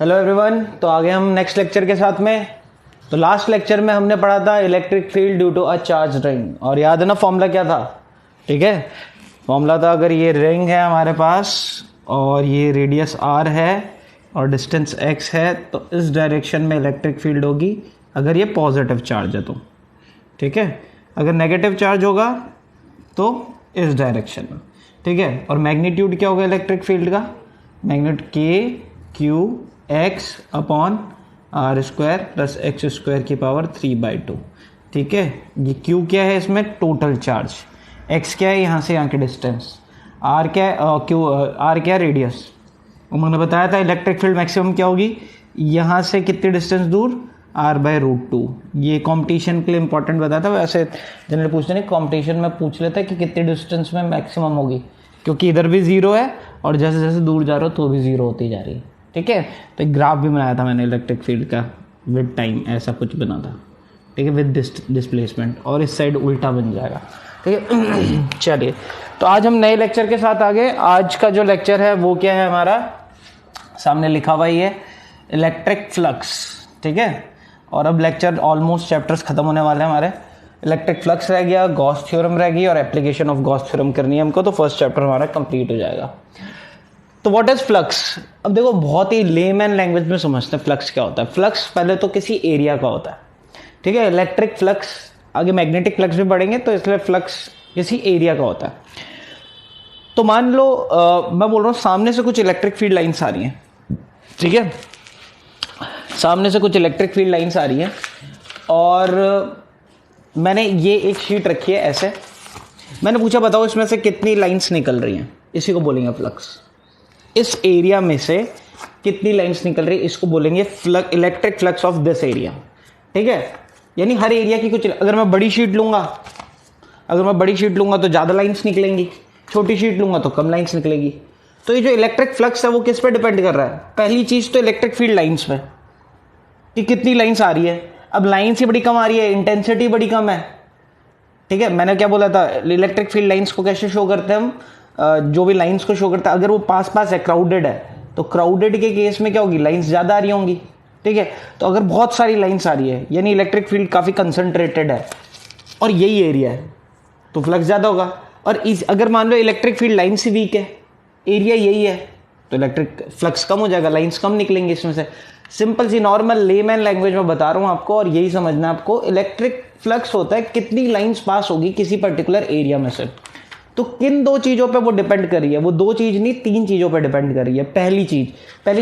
Hello everyone. तो आगे हम नेक्स्ट लेक्चर के साथ में। तो लास्ट लेक्चर में हमने पढ़ा था electric field due to a charge ring, और याद है ना फॉर्मूला क्या था? ठीक है, फॉर्मूला था अगर ये रिंग है हमारे पास और ये रेडियस r है और डिस्टेंस x है तो इस डायरेक्शन में इलेक्ट्रिक फील्ड होगी अगर ये पॉजिटिव चार्ज है तो। ठीक है, अगर नेगेटिव चार्ज होगा तो इस डायरेक्शन में। ठीक है, और मैग्नीट्यूड क्या होगा इलेक्ट्रिक फील्ड का? Magnitude Q x upon r square plus x square की पावर 3/2। ठीक है, ये Q क्या है इसमें? Total charge. x क्या है यहाँ से यहाँ की डिस्टेंस, r क्या है r क्या है? रेडियस। उन्होंने बताया था इलेक्ट्रिक फील्ड मैक्सिमम क्या होगी यहाँ से कितनी डिस्टेंस दूर, r/√2। ये कॉम्पिटिशन के लिए इंपॉर्टेंट बताया था। वैसे जनरल पूछते नहीं, कॉम्पिटिशन में पूछ लेता है कि कितनी डिस्टेंस में मैक्सिमम होगी, क्योंकि इधर भी जीरो है और जैसे जैसे दूर जा रहे हो तो भी जीरो होती जा रही है। ठीक है, तो एक ग्राफ भी बनाया था मैंने इलेक्ट्रिक फील्ड का विद टाइम, ऐसा कुछ बना था। ठीक है, विद डिस्प्लेसमेंट, और इस साइड उल्टा बन जाएगा। ठीक है चलिए, तो आज हम नए लेक्चर के साथ आगे। आज का जो लेक्चर है वो क्या है हमारा, सामने लिखा हुआ ही है, इलेक्ट्रिक फ्लक्स। ठीक है, और अब लेक्चर ऑलमोस्ट चैप्टर्स खत्म होने वाले हैं हमारे। इलेक्ट्रिक फ्लक्स रह गया, गॉस थ्योरम रह गई और एप्लीकेशन ऑफ गॉस थ्योरम करनी है हमको, तो फर्स्ट चैप्टर हमारा कंप्लीट हो जाएगा। तो व्हाट इज फ्लक्स? अब देखो बहुत ही लेमैन लैंग्वेज में समझते हैं फ्लक्स क्या होता है। फ्लक्स पहले तो किसी एरिया का होता है। ठीक है, इलेक्ट्रिक फ्लक्स, आगे मैग्नेटिक फ्लक्स भी पढ़ेंगे, तो इसलिए फ्लक्स किसी एरिया का होता है। तो मान लो मैं बोल रहा हूँ सामने से कुछ इलेक्ट्रिक फील्ड लाइन्स आ रही हैं। ठीक है, सामने से कुछ इलेक्ट्रिक फील्ड लाइन्स आ रही हैं और मैंने ये एक शीट रखी है ऐसे, मैंने पूछा बताओ इसमें से कितनी लाइन्स निकल रही हैं, इसी को बोलेंगे फ्लक्स। इस एरिया में से कितनी लाइन्स निकल रही है, इसको बोलेंगे electric flux of this area. ठीक है, यानी हर एरिया की कुछ, अगर मैं बड़ी शीट लूंगा तो ज़्यादा लाइन्स निकलेंगी, छोटी शीट लूंगा तो कम लाइन्स निकलेगी। तो ये जो इलेक्ट्रिक फ्लक्स है वो किस पे डिपेंड कर रहा है? पहली चीज़ तो इलेक्ट्रिक फील्ड लाइन्स पे, कि कितनी लाइन्स आ रही है। अब लाइन्स ही बड़ी कम आ रही है, इंटेंसिटी बड़ी कम है। ठीक है, मैंने क्या बोला था, इलेक्ट्रिक फील्ड लाइन्स को कैसे शो करते हैं हम? जो भी लाइन्स को शो करता है, अगर वो पास पास है, क्राउडेड है, तो क्राउडेड के केस में क्या होगी, लाइन्स ज़्यादा आ रही होंगी। ठीक है, तो अगर बहुत सारी लाइन्स आ रही है यानी इलेक्ट्रिक फील्ड काफ़ी कंसंट्रेटेड है और यही एरिया है, तो फ्लक्स ज़्यादा होगा। और अगर मान लो इलेक्ट्रिक फील्ड लाइन से वीक है, एरिया यही है, तो इलेक्ट्रिक फ्लक्स कम हो जाएगा, लाइन्स कम निकलेंगे इसमें से। सिंपल सी नॉर्मल लेमैन लैंग्वेज में बता रहा हूँ आपको, और यही समझना है आपको। इलेक्ट्रिक फ्लक्स होता है कितनी लाइन्स पास होगी किसी पर्टिकुलर एरिया में से। तो किन दो चीज़ों पे वो डिपेंड कर रही है? वो दो चीज़ नहीं, तीन चीज़ों पे डिपेंड कर रही है। पहली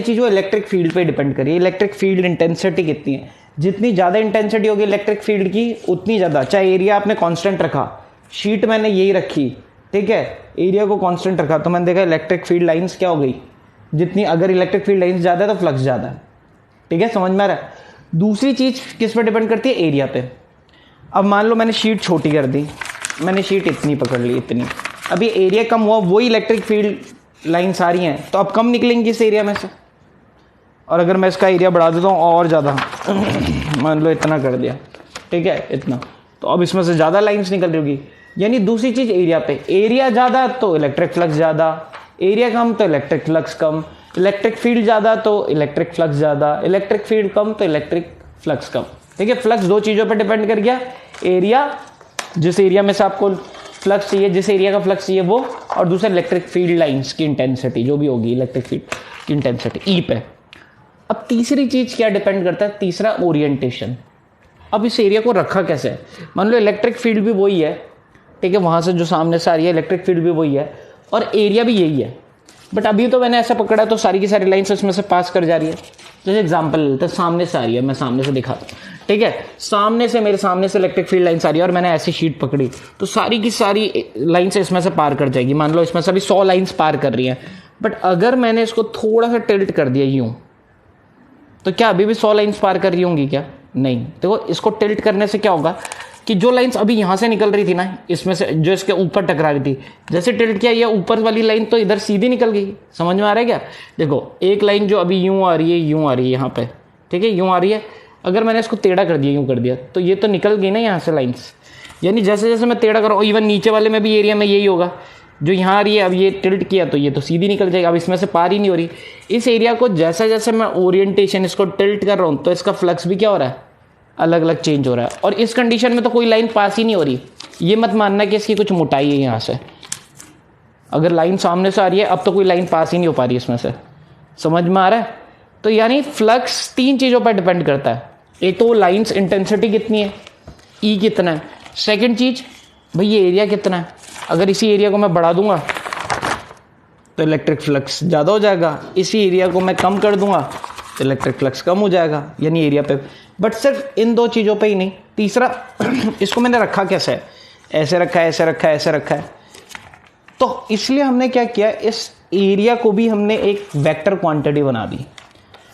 चीज़ वो इलेक्ट्रिक फील्ड पे डिपेंड कर रही है। इलेक्ट्रिक फील्ड इंटेंसिटी कितनी है, जितनी ज़्यादा इंटेंसिटी होगी इलेक्ट्रिक फील्ड की उतनी ज़्यादा, चाहे एरिया आपने कांस्टेंट रखा, शीट मैंने यही रखी, ठीक है, एरिया को कांस्टेंट रखा, तो मैंने देखा इलेक्ट्रिक फील्ड लाइन्स क्या हो गई, जितनी, अगर इलेक्ट्रिक फील्ड लाइन्स ज़्यादा है तो फ्लक्स ज़्यादा है। ठीक है, समझ में आ रहा है? दूसरी चीज़ किस पे डिपेंड करती है? एरिया पे। अब मान लो मैंने शीट छोटी कर दी, मैंने शीट इतनी पकड़ ली, इतनी, अभी एरिया कम हुआ, वही इलेक्ट्रिक फील्ड लाइन्स आ रही हैं, तो अब कम निकलेंगी इस एरिया में से। और अगर मैं इसका एरिया बढ़ा देता हूँ और ज़्यादा, मान लो इतना कर दिया, ठीक है, इतना, तो अब इसमें से ज़्यादा लाइन्स निकल रही होगी। यानी दूसरी चीज़ एरिया पे, एरिया ज़्यादा तो इलेक्ट्रिक फ्लक्स ज़्यादा, एरिया कम तो इलेक्ट्रिक फ्लक्स कम, इलेक्ट्रिक फील्ड ज़्यादा तो इलेक्ट्रिक फ्लक्स ज़्यादा, इलेक्ट्रिक फील्ड कम तो इलेक्ट्रिक फ्लक्स कम। ठीक है, फ्लक्स दो चीज़ों पर डिपेंड कर गया, एरिया, जिस एरिया में से आपको फ्लक्स चाहिए, जिस एरिया का फ्लक्स चाहिए वो, और दूसरा इलेक्ट्रिक फील्ड लाइन्स की इंटेंसिटी, जो भी होगी इलेक्ट्रिक फील्ड की इंटेंसिटी ई पे। अब तीसरी चीज़ क्या डिपेंड करता है? तीसरा ओरिएंटेशन। अब इस एरिया को रखा कैसे है? मान लो इलेक्ट्रिक फील्ड भी वही है, ठीक है, वहाँ से जो सामने से आ रही है इलेक्ट्रिक फील्ड भी वही है और एरिया भी यही है, बट अभी तो मैंने ऐसा पकड़ा तो सारी की सारी लाइन्स उसमें से पास कर जा रही है। जैसे एग्जाम्पल लेते हैं, सामने से आ रही है, मैं सामने से दिखाता हूँ। ठीक है, सामने से, मेरे सामने से इलेक्ट्रिक फील्ड लाइन्स आ रही है और मैंने ऐसी शीट पकड़ी, तो सारी की सारी लाइन्स इसमें से पार कर जाएगी। मान लो इसमें से अभी 100 लाइन्स पार कर रही हैं, बट अगर मैंने इसको थोड़ा सा टिल्ट कर दिया यूँ, तो क्या अभी भी 100 लाइन्स पार कर रही होंगी क्या? नहीं। देखो, इसको टिल्ट करने से क्या होगा कि जो लाइन्स अभी यहाँ से निकल रही थी ना, इसमें से जो इसके ऊपर टकरा रही थी, जैसे टिल्ट किया, ये ऊपर वाली लाइन तो इधर सीधी निकल गई। समझ में आ रहा है क्या? देखो, एक लाइन जो अभी यूँ आ रही है, यूँ आ रही है यहाँ पे, ठीक है, यूँ आ रही है, अगर मैंने इसको टेढ़ा कर दिया, यूँ कर दिया, तो ये तो निकल गई ना यहाँ से लाइन्स। यानी जैसे जैसे मैं टेढ़ा कर रहा हूँ, इवन नीचे वाले में भी एरिया में यही होगा, जो यहाँ आ रही है, अब ये टिल्ट किया तो ये तो सीधी निकल जाएगी, अब इसमें से पार ही नहीं हो रही। इस एरिया को जैसे जैसे मैं ओरिएंटेशन इसको टिल्ट कर रहा हूँ तो इसका फ्लक्स भी क्या हो रहा है, अलग अलग चेंज हो रहा है। और इस कंडीशन में तो कोई लाइन पास ही नहीं हो रही। ये मत मानना कि इसकी कुछ मोटाई है यहाँ से, अगर लाइन सामने से आ रही है अब तो कोई लाइन पास ही नहीं हो पा रही इसमें से। समझ में आ रहा है? तो यानी फ्लक्स 3 चीज़ों पर डिपेंड करता है। एक तो लाइन्स इंटेंसिटी कितनी है, ई कितना है। सेकंड चीज़ भाई ये एरिया कितना है, अगर इसी एरिया को मैं बढ़ा दूंगा तो इलेक्ट्रिक फ्लक्स ज़्यादा हो जाएगा, इसी एरिया को मैं कम कर दूंगा तो इलेक्ट्रिक फ्लक्स कम हो जाएगा, यानी एरिया पे। बट सिर्फ इन 2 चीज़ों पे ही नहीं। तीसरा इसको मैंने रखा कैसे है, ऐसे रखा है, ऐसे रखा है, ऐसे रखा है। तो इसलिए हमने क्या किया, इस एरिया को भी हमने एक वेक्टर क्वांटिटी बना दी।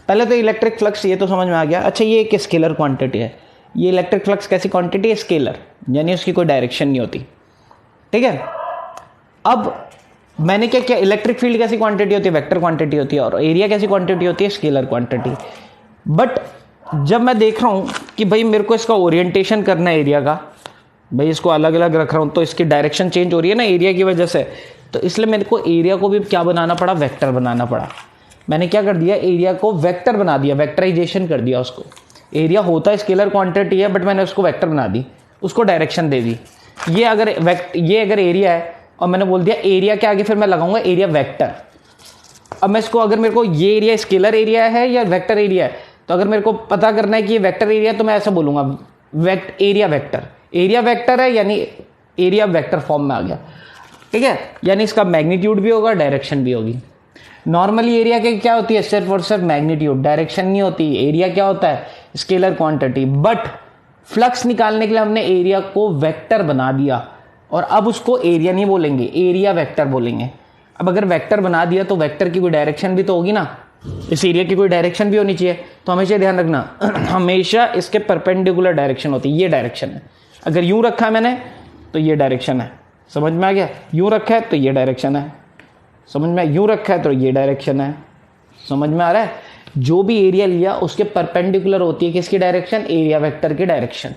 पहले तो इलेक्ट्रिक फ्लक्स ये तो समझ में आ गया। अच्छा ये एक स्केलर क्वांटिटी है, ये इलेक्ट्रिक फ्लक्स कैसी क्वांटिटी है, स्केलर, यानी उसकी कोई डायरेक्शन नहीं होती। ठीक है, अब मैंने क्या किया, इलेक्ट्रिक फील्ड कैसी क्वांटिटी होती है, वेक्टर क्वांटिटी होती है, और एरिया कैसी क्वांटिटी होती है, स्केलर क्वांटिटी। बट जब मैं देख रहा हूँ कि भाई मेरे को इसका ओरिएंटेशन करना है एरिया का, भाई इसको अलग अलग रख रहा हूँ तो इसकी डायरेक्शन चेंज हो रही है ना एरिया की वजह से, तो इसलिए मेरे को एरिया को भी क्या बनाना पड़ा, वेक्टर बनाना पड़ा। मैंने क्या कर दिया, एरिया को वेक्टर बना दिया, वेक्टराइजेशन कर दिया उसको। एरिया होता है स्केलर क्वांटिटी है, बट मैंने उसको वेक्टर बना दी, उसको डायरेक्शन दे दी। ये अगर एरिया है और मैंने बोल दिया एरिया के आगे फिर मैं लगाऊंगा एरिया वेक्टर। अब मैं इसको, अगर मेरे को ये एरिया स्केलर एरिया है या वेक्टर एरिया है, तो अगर मेरे को पता करना है कि ये वेक्टर एरिया है तो मैं ऐसा बोलूंगा एरिया वेक्टर। एरिया वेक्टर है यानी एरिया वेक्टर फॉर्म में आ गया। ठीक है, यानी इसका मैग्नीट्यूड भी होगा, डायरेक्शन भी होगी। नॉर्मली एरिया के क्या होती है, सिर्फ और सिर्फ मैग्नीट्यूड, डायरेक्शन नहीं होती। एरिया क्या होता है, स्केलर क्वांटिटी। बट फ्लक्स निकालने के लिए हमने एरिया को वेक्टर बना दिया, और अब उसको एरिया नहीं बोलेंगे, एरिया वेक्टर बोलेंगे। अब अगर वेक्टर बना दिया तो वेक्टर की कोई डायरेक्शन भी तो होगी ना, इस एरिया की कोई डायरेक्शन भी होनी चाहिए। तो हमेशा ध्यान रखना हमेशा इसके परपेंडिकुलर डायरेक्शन होती है। ये डायरेक्शन है, अगर यूं रखा है मैंने तो ये डायरेक्शन है, समझ में आ गया। यूं रखा है तो ये डायरेक्शन है, समझ में। यूं रखा है तो ये डायरेक्शन है, समझ में आ रहा है। जो भी एरिया लिया उसके परपेंडिकुलर होती है किसकी डायरेक्शन, एरिया वेक्टर की डायरेक्शन।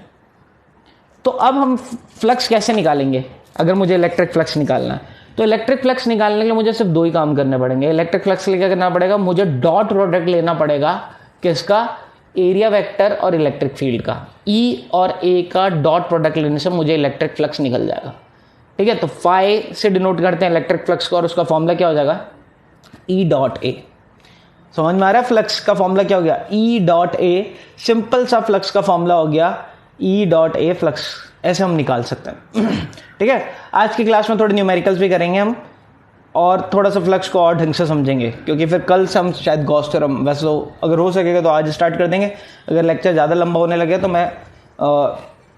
तो अब हम फ्लक्स कैसे निकालेंगे, अगर मुझे इलेक्ट्रिक फ्लक्स निकालना है तो इलेक्ट्रिक फ्लक्स निकालने के लिए मुझे सिर्फ 2 ही काम करने पड़ेंगे। इलेक्ट्रिक फ्लक्स के लिए क्या करना पड़ेगा, मुझे डॉट प्रोडक्ट लेना पड़ेगा, किसका, एरिया वेक्टर और इलेक्ट्रिक फील्ड का। ई और ए का डॉट प्रोडक्ट लेने से मुझे इलेक्ट्रिक फ्लक्स निकल जाएगा। ठीक है, तो फाई से डिनोट करते हैं इलेक्ट्रिक फ्लक्स को, और उसका फॉर्मूला क्या हो जाएगा, ई डॉट ए। समझ में आ रहा है, फ्लक्स का फॉर्मूला क्या हो गया, ई डॉट ए। सिंपल सा फ्लक्स का फॉर्मूला हो गया ई डॉट ए फ्लक्स, ऐसे हम निकाल सकते हैं। ठीक है, आज की क्लास में थोड़े न्यूमेरिकल्स भी करेंगे हम, और थोड़ा सा फ्लक्स को और ढंग से समझेंगे, क्योंकि फिर कल से हम शायद गॉस थ्योरम, वैसे तो अगर हो सकेगा तो आज स्टार्ट कर देंगे। अगर लेक्चर ज़्यादा लंबा होने लगे तो मैं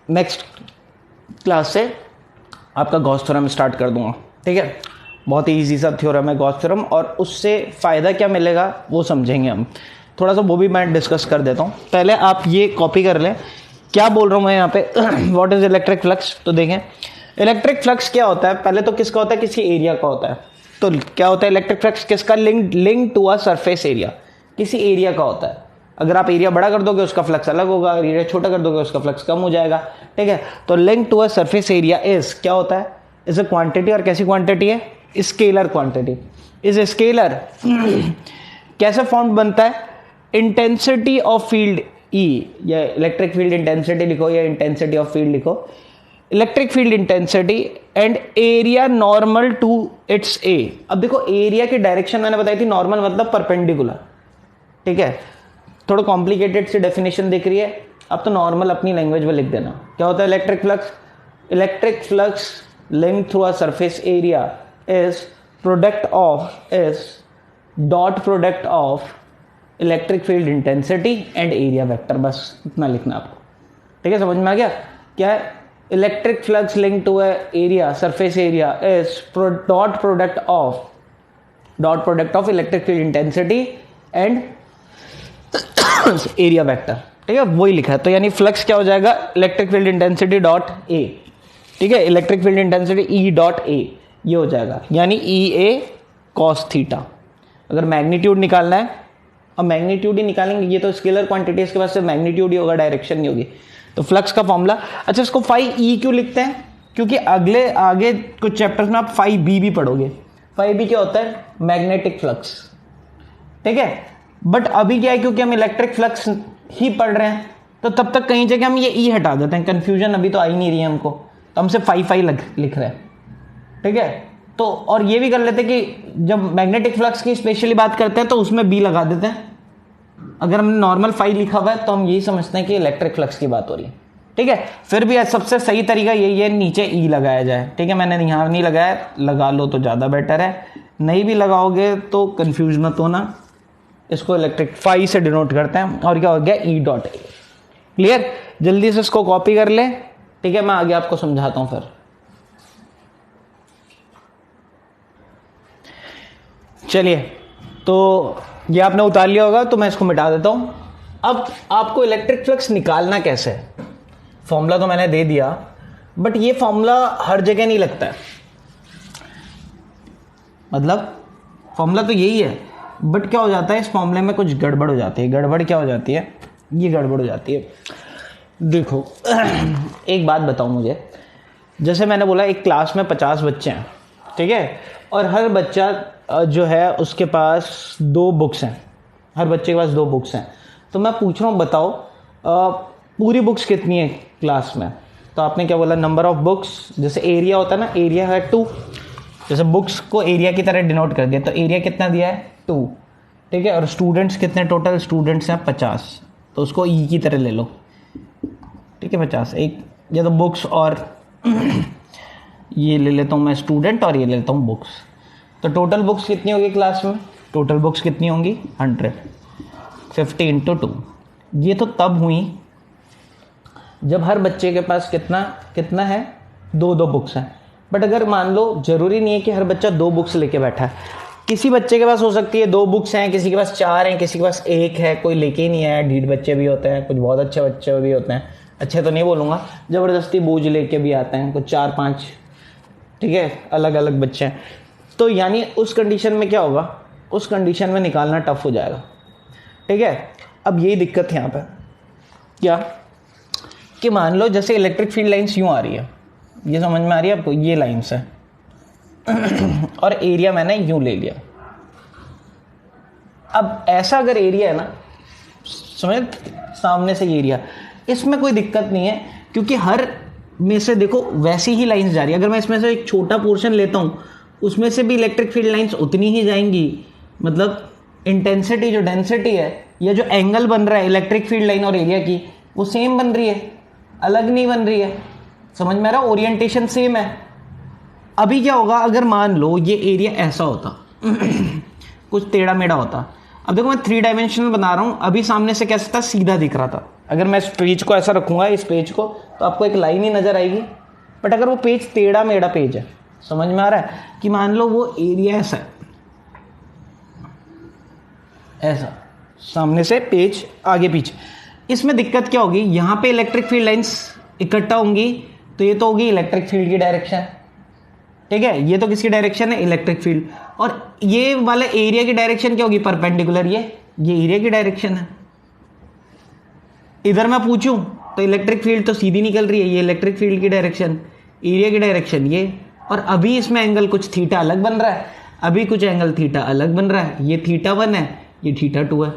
नेक्स्ट क्लास से आपका गॉस थ्योरम स्टार्ट कर दूंगा। ठीक है, बहुत ही ईजी सा थ्योरम है गॉस थ्योरम, और उससे फ़ायदा क्या मिलेगा वो समझेंगे हम। थोड़ा सा वो भी मैं डिस्कस कर देता हूँ। पहले आप ये कॉपी कर लें, क्या बोल रहा हूँ मैं यहाँ पे व्हाट इज़ इलेक्ट्रिक फ्लक्स। तो देखें इलेक्ट्रिक फ्लक्स क्या होता है, पहले तो किसका होता है, किसी एरिया का होता है। तो क्या होता है इलेक्ट्रिक फ्लक्स, किसका, link to a surface area, किसी एरिया का होता है। अगर आप एरिया बड़ा कर दोगे उसका फ्लक्स अलग होगा, एरिया छोटा कर दोगे उसका फ्लक्स कम हो जाएगा। ठीक है, तो link to a surface area is क्या होता है, इज अ क्वांटिटी, और कैसी क्वांटिटी है, scalar quantity. Is a scalar कैसे फॉर्म बनता है, इंटेंसिटी ऑफ फील्ड ई, या इलेक्ट्रिक फील्ड इंटेंसिटी लिखो या इंटेंसिटी ऑफ फील्ड लिखो, electric field intensity and area normal to its a. अब देखो एरिया की डायरेक्शन मैंने बताई थी, नॉर्मल मतलब परपेंडिकुलर। ठीक है, थोड़ा कॉम्प्लिकेटेड सी डेफिनेशन दिख रही है, अब तो नॉर्मल अपनी लैंग्वेज में लिख देना। क्या होता है electric flux, electric flux link through a surface area is product of, is dot product of electric field intensity and area vector. बस इतना लिखना आपको। ठीक है, समझ में आ गया। क्या है, electric flux link to area, surface area is dot product of electric field intensity and area vector. ठीक है, वही लिखा है। तो यानी फ्लक्स क्या हो जाएगा, electric field intensity dot A. ठीक है, electric field intensity E dot A, ये हो जाएगा, यानी ई ए कॉस थीटा। अगर मैग्नीट्यूड निकालना है, अब मैग्नीट्यूड ही निकालेंगे, ये तो स्केलर क्वांटिटी, इसके पास से मैग्नीट्यूड ही होगा, डायरेक्शन नहीं होगी। तो फ्लक्स का फॉर्मूला, अच्छा इसको फाई ई क्यों लिखते हैं, क्योंकि अगले आगे कुछ चैप्टर्स में आप 5B भी पढ़ोगे। 5B क्या होता है? मैग्नेटिक फ्लक्स, ठीक है। बट अभी क्या है, क्योंकि हम इलेक्ट्रिक फ्लक्स ही पढ़ रहे हैं तो तब तक कहीं जगह हम ये ई हटा देते हैं, कंफ्यूजन अभी तो आ ही नहीं रही है हमको, तो हम सिर्फ 5 लिख रहे हैं, ठीक है। तो और ये भी कर लेते हैं कि जब मैग्नेटिक फ्लक्स की स्पेशली बात करते हैं तो उसमें बी लगा देते हैं। अगर हमने नॉर्मल 5 लिखा हुआ है तो हम यही समझते हैं कि इलेक्ट्रिक फ्लक्स की बात हो रही है, ठीक है। फिर भी सबसे सही तरीका यही है नीचे ई लगाया जाए, ठीक है। मैंने यहाँ नहीं लगाया, लगा लो तो ज़्यादा बेटर है, नहीं भी लगाओगे तो कंफ्यूज मत होना। इसको इलेक्ट्रिक 5 से डिनोट करते हैं और क्या हो गया? E dot A. क्लियर? जल्दी से इसको कॉपी कर ले, ठीक है। मैं आगे आपको समझाता हूं फिर। चलिए, तो ये आपने उतार लिया होगा तो मैं इसको मिटा देता हूं। अब आपको इलेक्ट्रिक फ्लक्स निकालना कैसे है? फॉर्मूला तो मैंने दे दिया, बट ये फॉर्मूला हर जगह नहीं लगता है। मतलब फॉर्मूला तो यही है, बट क्या हो जाता है, इस फॉर्मूले में कुछ गड़बड़ हो जाती है। गड़बड़ क्या हो जाती है? ये गड़बड़ हो जाती है। देखो एक बात बताओ मुझे, जैसे मैंने बोला एक क्लास में 50 बच्चे हैं, ठीक है, और हर बच्चा जो है उसके पास 2 बुक्स हैं, हर बच्चे के पास 2 बुक्स हैं। तो मैं पूछ रहा हूँ, बताओ पूरी बुक्स कितनी है क्लास में? तो आपने क्या बोला? नंबर ऑफ बुक्स, जैसे एरिया होता है ना, एरिया है 2, जैसे बुक्स को एरिया की तरह डिनोट कर दिया, तो एरिया कितना दिया है? 2, ठीक है। और स्टूडेंट्स कितने टोटल? स्टूडेंट्स हैं 50, तो उसको ई की तरह ले लो, ठीक है। 50 एक, या तो बुक्स और ये ले लेता हूँ मैं स्टूडेंट, और ये ले लेता हूँ बुक्स। तो टोटल बुक्स कितनी होगी क्लास में? टोटल बुक्स कितनी होंगी? 100, 50 × 2। ये तो तब हुई जब हर बच्चे के पास कितना है? 2 बुक्स हैं। बट अगर मान लो, ज़रूरी नहीं है कि हर बच्चा 2 बुक्स लेके बैठा है, किसी बच्चे के पास हो सकती है 2 बुक्स हैं, किसी के पास 4 हैं, किसी के पास 1 है, कोई लेके ही नहीं आया। ढीठ बच्चे भी होते हैं, कुछ बहुत अच्छे बच्चे भी होते हैं, अच्छे तो नहीं बोलूँगा, ज़बरदस्ती बोझ लेके भी आते हैं, कुछ 4-5, ठीक है, अलग अलग बच्चे हैं। तो यानी उस कंडीशन में क्या होगा? उस कंडीशन में निकालना टफ हो जाएगा, ठीक है। अब यही दिक्कत है यहाँ पर, क्या कि मान लो जैसे इलेक्ट्रिक फील्ड लाइन्स यूँ आ रही है, ये समझ में आ रही है आपको? ये लाइन्स है और एरिया मैंने यूँ ले लिया। अब ऐसा अगर एरिया है ना, समझ, सामने से ये एरिया, इसमें कोई दिक्कत नहीं है, क्योंकि हर में से देखो वैसी ही लाइंस जा रही है। अगर मैं इसमें से एक छोटा पोर्शन लेता हूँ, उसमें से भी इलेक्ट्रिक फील्ड लाइंस उतनी ही जाएंगी। मतलब इंटेंसिटी, जो डेंसिटी है, या जो एंगल बन रहा है इलेक्ट्रिक फील्ड लाइन और एरिया की, वो सेम बन रही है, अलग नहीं बन रही है। समझ में आ रहा? ओरिएंटेशन सेम है। अभी क्या होगा, अगर मान लो ये एरिया ऐसा होता कुछ टेढ़ा मेढ़ा होता। अब देखो मैं 3 डायमेंशनल बना रहा हूँ, अभी सामने से कैसा था? सीधा दिख रहा था। अगर मैं इस पेज को ऐसा रखूँगा, इस पेज को, तो आपको एक लाइन ही नज़र आएगी। बट अगर वो पेज टेढ़ा मेढ़ा पेज है, समझ में आ रहा है? कि मान लो वो एरिया ऐसा है, ऐसा सामने से पेज आगे पीछे, इसमें दिक्कत क्या होगी? यहाँ पे इलेक्ट्रिक फील्ड लाइंस इकट्ठा होंगी, तो ये तो होगी इलेक्ट्रिक फील्ड की डायरेक्शन, ठीक है। ये तो किसकी डायरेक्शन है? Electric field. और ये वाला एरिया की डायरेक्शन क्या होगी? परपेंडिकुलर। ये एरिया की डायरेक्शन है। इधर मैं पूछूं तो इलेक्ट्रिक फील्ड तो सीधी निकल रही है, ये इलेक्ट्रिक फील्ड की डायरेक्शन, एरिया की डायरेक्शन ये। और अभी इसमें एंगल कुछ थीटा अलग बन रहा है, अभी कुछ एंगल थीटा अलग बन रहा है। ये θ1 है, ये θ2 है।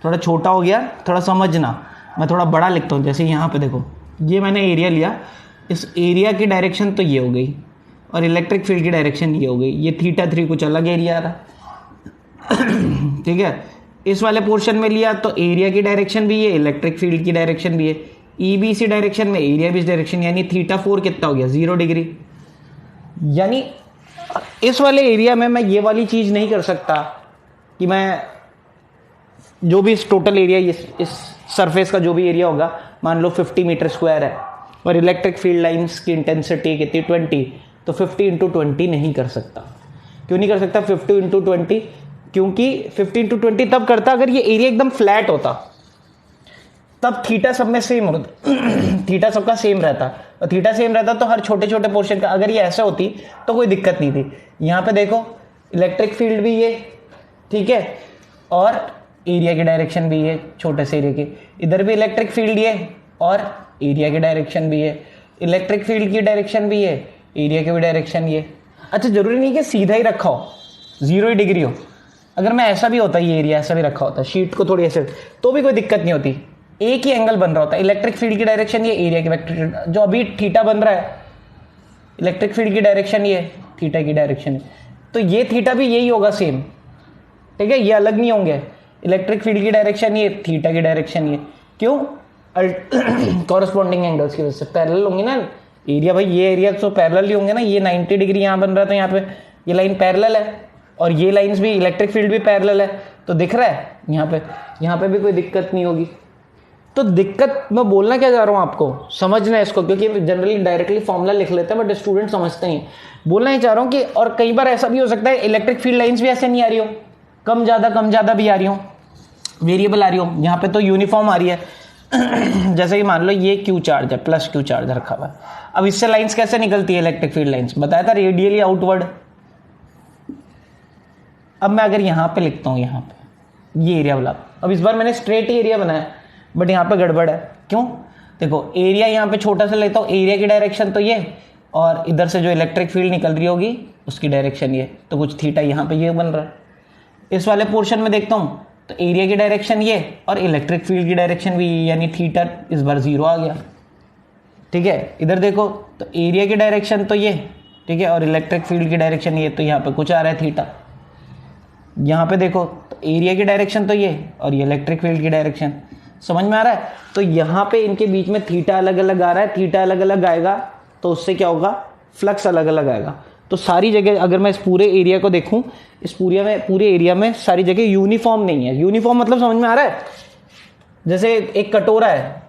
थोड़ा छोटा हो गया, थोड़ा समझना, मैं थोड़ा बड़ा लिखता हूँ। जैसे यहाँ पे देखो, ये मैंने एरिया लिया, इस एरिया की डायरेक्शन तो ये हो गई, और इलेक्ट्रिक फील्ड की डायरेक्शन ये हो गई। ये θ3 कुछ अलग एरिया आ रहा ठीक है। इस वाले पोर्शन में लिया तो एरिया की डायरेक्शन भी है, इलेक्ट्रिक फील्ड की डायरेक्शन भी है। ई भी इसी डायरेक्शन में, एरिया भी इस डायरेक्शन, यानी θ4 कितना हो गया? 0 डिग्री। यानी इस वाले एरिया में मैं ये वाली चीज़ नहीं कर सकता कि मैं जो भी इस टोटल एरिया, इस सरफेस का जो भी एरिया होगा, मान लो 50 मीटर स्क्वायर है, और इलेक्ट्रिक फील्ड लाइंस की इंटेंसिटी कितनी? 20, तो 50 × 20 नहीं कर सकता। क्यों नहीं कर सकता 50 × 20? क्योंकि 50 × 20 तब करता अगर ये एरिया एकदम फ्लैट होता, तब थीटा सब में सेम होता थीटा सबका सेम रहता, और थीटा सेम रहता तो हर छोटे छोटे पोर्शन का, अगर ये ऐसा होती तो कोई दिक्कत नहीं थी। यहाँ पे देखो इलेक्ट्रिक फील्ड भी ये, ठीक है, और एरिया की डायरेक्शन भी ये, छोटे से एरिया की, इधर भी इलेक्ट्रिक फील्ड ये और एरिया की डायरेक्शन भी है। इलेक्ट्रिक फील्ड की डायरेक्शन भी ये, एरिया की भी डायरेक्शन ये। अच्छा, जरूरी नहीं कि सीधा ही रखा हो, 0 डिग्री हो। अगर मैं ऐसा भी होता, ये एरिया ऐसा भी रखा होता, शीट को थोड़ी ऐसे, तो भी कोई दिक्कत नहीं होती, एक ही एंगल बन रहा होता। इलेक्ट्रिक फील्ड की डायरेक्शन ये, एरिया की वेक्टर, जो अभी थीटा बन रहा है, इलेक्ट्रिक फील्ड की डायरेक्शन ये, थीटा की डायरेक्शन है, तो ये थीटा भी यही होगा सेम, ठीक है, ये अलग नहीं होंगे। इलेक्ट्रिक फील्ड की डायरेक्शन ये, थीटा की डायरेक्शन ये, क्यों? कॉरस्पॉन्डिंग एंगल्स की वजह से पैरेलल होंगे ना एरिया, भाई ये एरिया तो पैरेलल ही होंगे ना। ये 90 डिग्री यहाँ बन रहा है, तो यहाँ पे ये लाइन पैरेलल है, और ये लाइंस भी, इलेक्ट्रिक फील्ड भी पैरेलल है, तो दिख रहा है यहाँ पे भी कोई दिक्कत नहीं होगी। तो दिक्कत मैं बोलना क्या जा रहा हूँ आपको, समझना है इसको, क्योंकि जनरली डायरेक्टली फॉर्मूला लिख लेते हैं बट स्टूडेंट समझते नहीं। बोलना ही चाह रहा हूँ कि, और कई बार ऐसा भी हो सकता है इलेक्ट्रिक फील्ड लाइंस भी ऐसे नहीं आ रही हो, कम ज़्यादा भी आ रही हो, वेरिएबल आ रही हो। यहाँ पे तो यूनिफॉर्म आ रही है। जैसे कि मान लो ये क्यू चार्ज है, प्लस क्यू चार्ज रखा हुआ है। अब इससे लाइंस कैसे निकलती है इलेक्ट्रिक फील्ड लाइंस, बताया था, रेडियली आउटवर्ड। अब मैं अगर यहाँ पे लिखता हूँ, यहाँ पे ये एरिया वाला, अब इस बार मैंने स्ट्रेट ही एरिया बनाया, बट यहाँ पे गड़बड़ है। क्यों? देखो, एरिया यहाँ पे छोटा सा लेता हूँ, एरिया की डायरेक्शन तो ये, और इधर से जो इलेक्ट्रिक फील्ड निकल रही होगी उसकी डायरेक्शन ये, तो कुछ थीटा यहाँ पे ये बन रहा है। इस वाले पोर्शन में देखता हूँ तो एरिया की डायरेक्शन ये और इलेक्ट्रिक फील्ड की डायरेक्शन भी, यानी थीटा इस बार 0 आ गया, ठीक है। इधर देखो तो एरिया की डायरेक्शन तो ये, ठीक है, और इलेक्ट्रिक फील्ड की डायरेक्शन ये, तो यहाँ पे कुछ आ रहा है थीटा। यहाँ पे देखो तो एरिया की डायरेक्शन तो ये और ये इलेक्ट्रिक फील्ड की डायरेक्शन, समझ में आ रहा है। तो यहाँ पे इनके बीच में थीटा अलग अलग आ रहा है, थीटा अलग अलग आएगा तो उससे क्या होगा, फ्लक्स अलग अलग आएगा। तो सारी जगह अगर मैं इस पूरे एरिया को देखूं, इस पूरे एरिया में सारी जगह यूनिफॉर्म नहीं है। यूनिफॉर्म मतलब समझ में आ रहा है, जैसे एक कटोरा है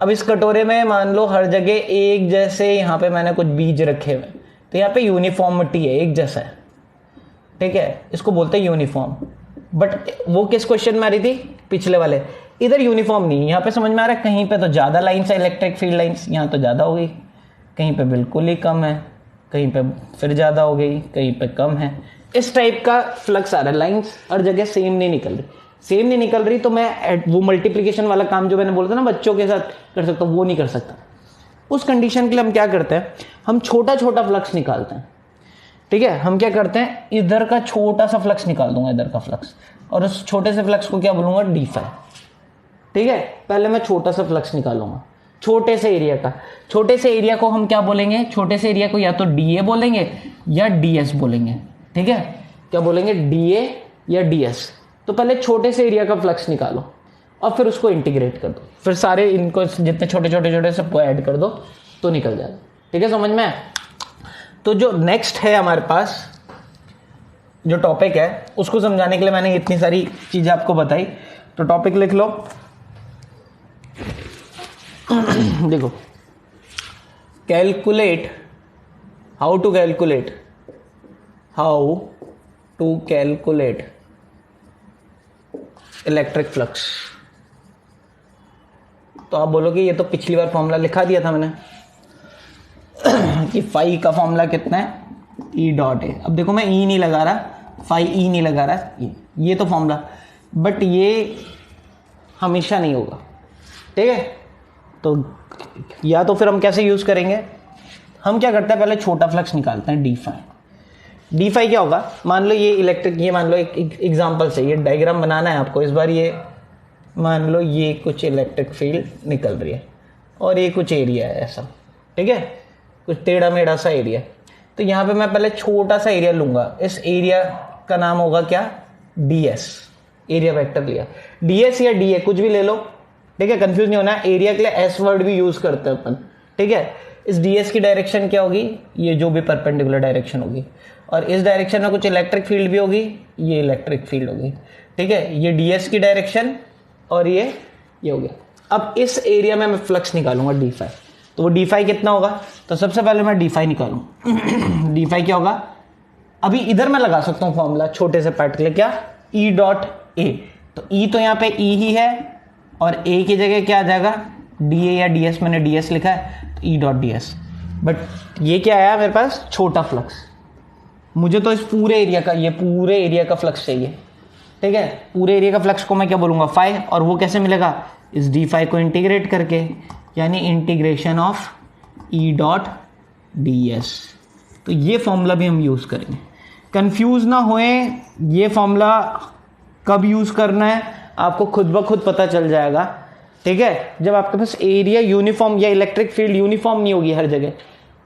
अब इस कटोरे में मान लो हर जगह एक जैसे, यहाँ पे मैंने कुछ बीज रखे हुए, तो यहाँ पे यूनिफॉर्मिटी है, एक जैसा है, ठीक है, इसको बोलते हैं यूनिफॉर्म। बट वो किस क्वेश्चन में आ रही थी, पिछले वाले। इधर यूनिफॉर्म नहीं, यहाँ पे समझ में आ रहा है, कहीं पे तो ज़्यादा लाइन्स है इलेक्ट्रिक फील्ड लाइन्स, यहाँ तो ज़्यादा हो गई, कहीं पे बिल्कुल ही कम है, कहीं पे फिर ज़्यादा हो गई, कहीं पे कम है। इस टाइप का फ्लक्स आ रहा है, लाइन्स हर जगह सेम नहीं निकल रही। तो मैं वो मल्टीप्लिकेशन वाला काम जो मैंने बोला था ना बच्चों के साथ कर सकता हूँ, वो नहीं कर सकता। उस कंडीशन के लिए हम क्या करते हैं, हम छोटा छोटा फ्लक्स निकालते हैं, ठीक है। हम क्या करते हैं, इधर का छोटा सा फ्लक्स निकाल दूंगा, इधर का फ्लक्स, और उस छोटे से फ्लक्स को क्या बोलूंगा, d5, ठीक है। पहले मैं छोटा सा फ्लक्स निकालूंगा छोटे से एरिया का। छोटे से एरिया को हम क्या बोलेंगे, छोटे से एरिया को या तो dA बोलेंगे या ds बोलेंगे, ठीक है। क्या बोलेंगे, dA या ds। तो पहले छोटे से एरिया का फ्लक्स निकालो और फिर उसको इंटीग्रेट कर दो, फिर सारे इनको जितने छोटे छोटे सबको ऐड कर दो तो निकल जाएगा, ठीक है, समझ में। तो जो नेक्स्ट है हमारे पास जो टॉपिक है, उसको समझाने के लिए मैंने इतनी सारी चीजें आपको बताई। तो टॉपिक लिख लो, देखो, calculate, how to calculate electric flux. तो आप बोलोगे ये तो पिछली बार फॉर्मूला लिखा दिया था मैंने कि फाई का फॉर्मूला कितना है, ई डॉट ए। अब देखो मैं ई नहीं लगा रहा, फाई ई नहीं लगा रहा, ये तो फॉर्मूला, बट ये हमेशा नहीं होगा, ठीक है। तो या तो फिर हम कैसे यूज करेंगे, हम क्या करते हैं, पहले छोटा फ्लक्स निकालते हैं, d5 क्या होगा, मान लो ये इलेक्ट्रिक, ये मान लो एक एग्जांपल से ये डायग्राम बनाना है आपको। इस बार ये मान लो ये कुछ इलेक्ट्रिक फील्ड निकल रही है और ये कुछ एरिया है ऐसा, ठीक है, कुछ टेढ़ा मेढ़ा सा एरिया। तो यहाँ पे मैं पहले छोटा सा एरिया लूंगा, इस एरिया का नाम होगा क्या, ds, एरिया वेक्टर लिया, ds या da कुछ भी ले लो, ठीक है, कंफ्यूज नहीं होना। एरिया के लिए एस वर्ड भी यूज करते हैं अपन, ठीक है। इस ds की डायरेक्शन क्या होगी, ये जो भी परपेंडिकुलर डायरेक्शन होगी, और इस डायरेक्शन में कुछ इलेक्ट्रिक फील्ड भी होगी, ये इलेक्ट्रिक फील्ड होगी, ठीक है। ये ds की डायरेक्शन और ये हो गया। अब इस एरिया में मैं फ्लक्स निकालूंगा d5, तो वो d5 कितना होगा, तो सबसे पहले मैं d5 निकालूं d5 क्या होगा, अभी इधर मैं लगा सकता हूँ फॉर्मूला छोटे से पार्ट के लिए, क्या, e डॉट ए। तो e तो यहाँ पे e ही है और a की जगह क्या आ जाएगा, da या ds, मैंने ds लिखा है तो e डॉट ds। बट ये क्या आया मेरे पास, छोटा फ्लक्स। मुझे तो इस पूरे एरिया का, ये पूरे एरिया का फ्लक्स चाहिए, ठीक है। पूरे एरिया का फ्लक्स को मैं क्या बोलूँगा, फाई, और वो कैसे मिलेगा, इस डी फाई को इंटीग्रेट करके, यानी integration of E dot D S. तो ये फॉर्मूला भी हम यूज़ करेंगे। कंफ्यूज ना होए, ये फॉर्मूला कब यूज़ करना है आपको खुद ब खुद पता चल जाएगा, ठीक है। जब आपके पास एरिया यूनिफॉर्म या इलेक्ट्रिक फील्ड यूनिफॉर्म नहीं होगी हर जगह,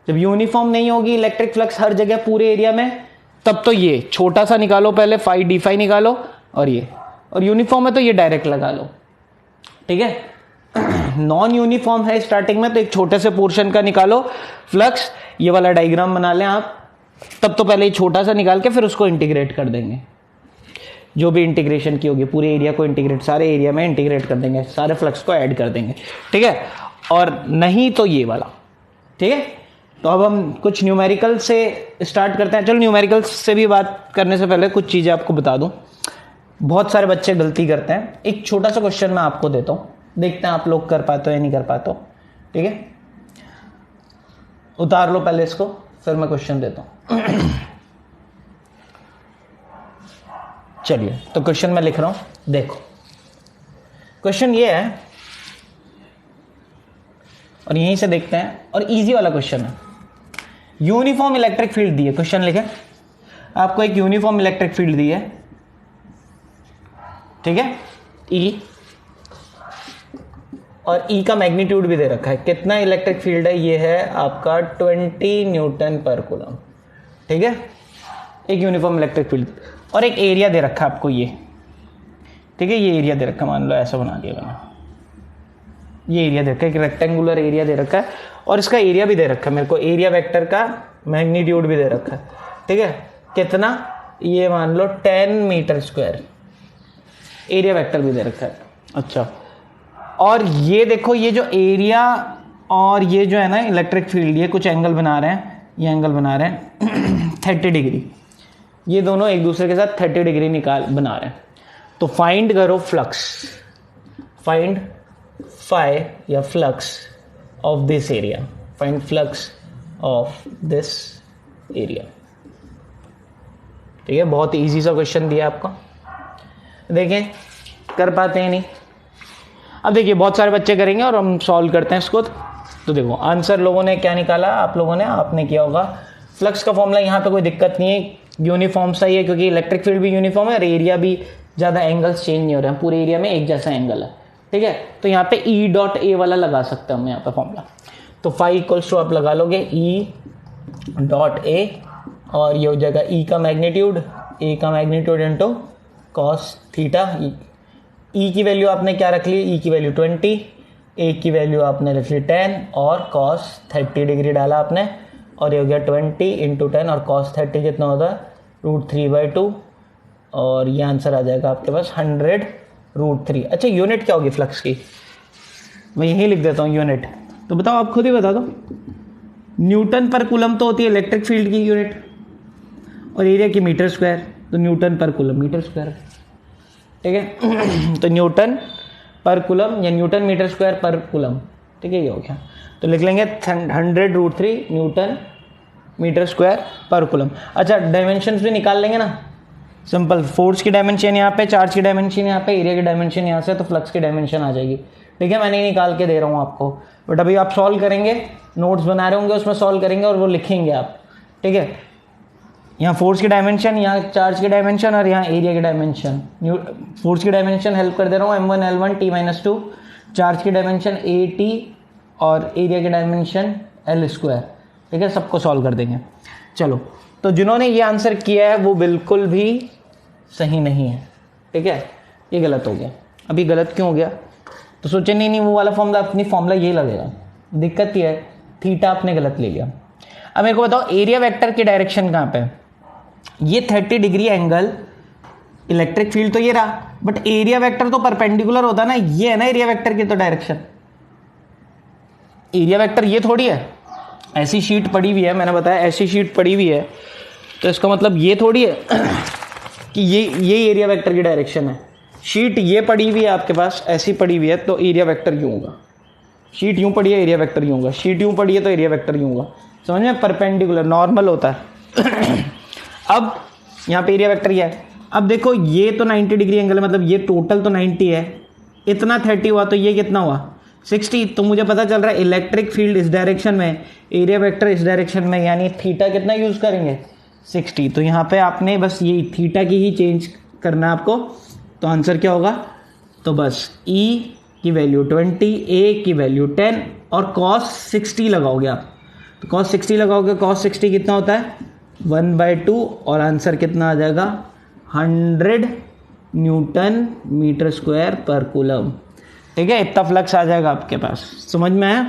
जब यूनिफॉर्म नहीं होगी इलेक्ट्रिक फ्लक्स हर जगह पूरे एरिया में, तब तो ये छोटा सा निकालो पहले, फाई डी फाई निकालो, और ये, और यूनिफॉर्म है तो ये डायरेक्ट लगा लो, ठीक है। नॉन यूनिफॉर्म है स्टार्टिंग में, तो एक छोटे से पोर्शन का निकालो फ्लक्स, ये वाला डायग्राम बना लें आप, तब तो पहले ये छोटा सा निकाल के फिर उसको इंटीग्रेट कर देंगे, जो भी इंटीग्रेशन की होगी पूरे एरिया को इंटीग्रेट, सारे एरिया में इंटीग्रेट कर देंगे, सारे फ्लक्स को ऐड कर देंगे, ठीक है। और नहीं तो ये वाला, ठीक है। तो अब हम कुछ न्यूमेरिकल से स्टार्ट करते हैं। चलो न्यूमेरिकल से भी बात करने से पहले कुछ चीज़ें आपको बता दूं। बहुत सारे बच्चे गलती करते हैं। एक छोटा सा क्वेश्चन मैं आपको देता हूँ, देखते हैं आप लोग कर पाते हो या नहीं कर पाते हो, ठीक है। उतार लो पहले इसको, फिर मैं क्वेश्चन देता हूँ। चलिए, तो क्वेश्चन मैं लिख रहा हूँ, देखो क्वेश्चन ये है, और यहीं से देखते हैं, और इजी वाला क्वेश्चन है। यूनिफॉर्म इलेक्ट्रिक फील्ड दी है, क्वेश्चन लिखे आपको, एक यूनिफॉर्म इलेक्ट्रिक फील्ड दी है, ठीक है, ई, और ई का मैग्नीट्यूड भी दे रखा है। कितना इलेक्ट्रिक फील्ड है, ये है आपका 20 न्यूटन पर कूलम, ठीक है। एक यूनिफॉर्म इलेक्ट्रिक फील्ड, और एक एरिया दे रखा है आपको ये, ठीक है। ये एरिया दे रखा है, मान लो ऐसा बना दिया मैंने, ये एरिया दे रखा है, एक रेक्टेंगुलर एरिया दे रखा है, और इसका एरिया भी दे रखा है मेरे को, एरिया वेक्टर का मैग्नीट्यूड भी दे रखा है, ठीक है। कितना, ये मान लो 10 मीटर स्क्वायर, एरिया वेक्टर भी दे रखा है। अच्छा, और ये देखो, ये जो एरिया और ये जो है ना इलेक्ट्रिक फील्ड, ये कुछ एंगल बना रहे हैं, ये एंगल बना रहे हैं 30 डिग्री, ये दोनों एक दूसरे के साथ 30 डिग्री बना रहे हैं। तो फाइंड करो फ्लक्स, फाइंड फाई या flux of this area, find flux of this area, ठीक है। बहुत इजी सा क्वेश्चन दिया आपको, देखें कर पाते हैं नहीं। अब देखिए बहुत सारे बच्चे करेंगे और हम सॉल्व करते हैं इसको। तो देखो आंसर लोगों ने क्या निकाला, आप लोगों ने, आपने किया होगा फ्लक्स का फॉर्मूला। यहाँ पे कोई दिक्कत नहीं है, यूनिफॉर्म सही है, क्योंकि इलेक्ट्रिक फील्ड भी यूनिफॉर्म है और एरिया भी, ज़्यादा एंगल्स चेंज नहीं हो रहे हैं, पूरे एरिया में एक जैसा एंगल है, ठीक है। तो यहाँ पे ई डॉट ए वाला लगा सकते हैं हम यहाँ पे फॉर्मूला। तो फाई इक्वल्स टू आप लगा लोगे ई डॉट ए, और ये हो जाएगा ई का मैग्नीट्यूड, ए का मैग्नीट्यूड इंटू कॉस थीटा। ई की वैल्यू आपने क्या रख ली, ई की वैल्यू 20, ए की वैल्यू आपने रख ली 10, और कॉस 30 डिग्री डाला आपने, और ये हो गया 20 इंटू 10, और कॉस 30 कितना होता है, √3/2, और ये आंसर आ जाएगा आपके पास 100√3। अच्छा, यूनिट क्या होगी फ्लक्स की, मैं यही लिख देता हूँ यूनिट। तो बताओ, आप खुद ही बता दो। न्यूटन पर कूलम तो होती है इलेक्ट्रिक फील्ड की यूनिट, और एरिया की मीटर स्क्वायर, तो न्यूटन पर कूलम मीटर स्क्वायर, ठीक है। तो न्यूटन पर कूलम या न्यूटन मीटर स्क्वायर पर कूलम, ठीक है, ये हो गया। तो लिख लेंगे 100√3 न्यूटन मीटर स्क्वायर पर कूलम। अच्छा, डायमेंशंस भी निकाल लेंगे ना, सिंपल। फोर्स की डायमेंशन यहाँ पे, चार्ज की डायमेंशन यहाँ पे, एरिया की डायमेंशन यहाँ से, तो फ्लक्स की डायमेंशन आ जाएगी, ठीक है। मैंने निकाल के दे रहा हूँ आपको, बट अभी आप सॉल्व करेंगे, नोट्स बना रहे होंगे उसमें सॉल्व करेंगे और वो लिखेंगे आप, ठीक है। यहाँ फोर्स की डायमेंशन, यहाँ चार्ज की डायमेंशन, और यहाँ एरिया की डायमेंशन। फोर्स की डायमेंशन हेल्प कर दे रहा हूँ, m1 L1 T-2, चार्ज की डायमेंशन AT, और एरिया की डायमेंशन L², ठीक है। सबको सॉल्व कर देंगे। चलो, तो जिन्होंने ये आंसर किया है वो बिल्कुल भी सही नहीं है, ठीक है, ये गलत हो गया। अभी गलत क्यों हो गया, तो सोचे नहीं वो वाला फॉर्मूला, अपनी फॉर्मूला यही लगेगा। दिक्कत ये है, थीटा आपने गलत ले लिया। अब मेरे को बताओ, एरिया वेक्टर की डायरेक्शन कहाँ पे, ये 30 डिग्री एंगल, इलेक्ट्रिक फील्ड तो ये रहा, बट एरिया वेक्टर तो परपेंडिकुलर होता ना, ये है ना एरिया वेक्टर की तो डायरेक्शन। एरिया वेक्टर ये थोड़ी है, ऐसी शीट पड़ी हुई है, मैंने बताया ऐसी शीट पड़ी हुई है, तो इसका मतलब ये थोड़ी है कि ये एरिया वेक्टर की डायरेक्शन है। शीट ये पड़ी हुई है आपके पास, ऐसी पड़ी हुई है, तो एरिया वेक्टर यूँ होगा। शीट यूँ पड़ी है, एरिया वेक्टर यूँ होगा। शीट यूँ पड़ी है तो एरिया वेक्टर यूँ होगा। समझ में, परपेंडिकुलर नॉर्मल होता है। अब यहाँ पे एरिया वेक्टर ये है, अब देखो ये तो 90 डिग्री एंगल है, मतलब ये टोटल तो 90 है, इतना 30 हुआ तो ये कितना हुआ 60। तो मुझे पता चल रहा है इलेक्ट्रिक फील्ड इस डायरेक्शन में, एरिया वेक्टर इस डायरेक्शन में, यानी थीटा कितना यूज़ करेंगे 60। तो यहाँ पे आपने बस ये थीटा की ही चेंज करना है आपको। तो आंसर क्या होगा, तो बस E की वैल्यू 20, A की वैल्यू 10 और cos 60 लगाओगे आप। तो cos 60 लगाओगे, cos 60 कितना होता है 1/2 और आंसर कितना आ जाएगा 100 न्यूटन मीटर स्क्वायर पर कूलम। ठीक है, इतना फ्लक्स आ जाएगा आपके पास। समझ में आया?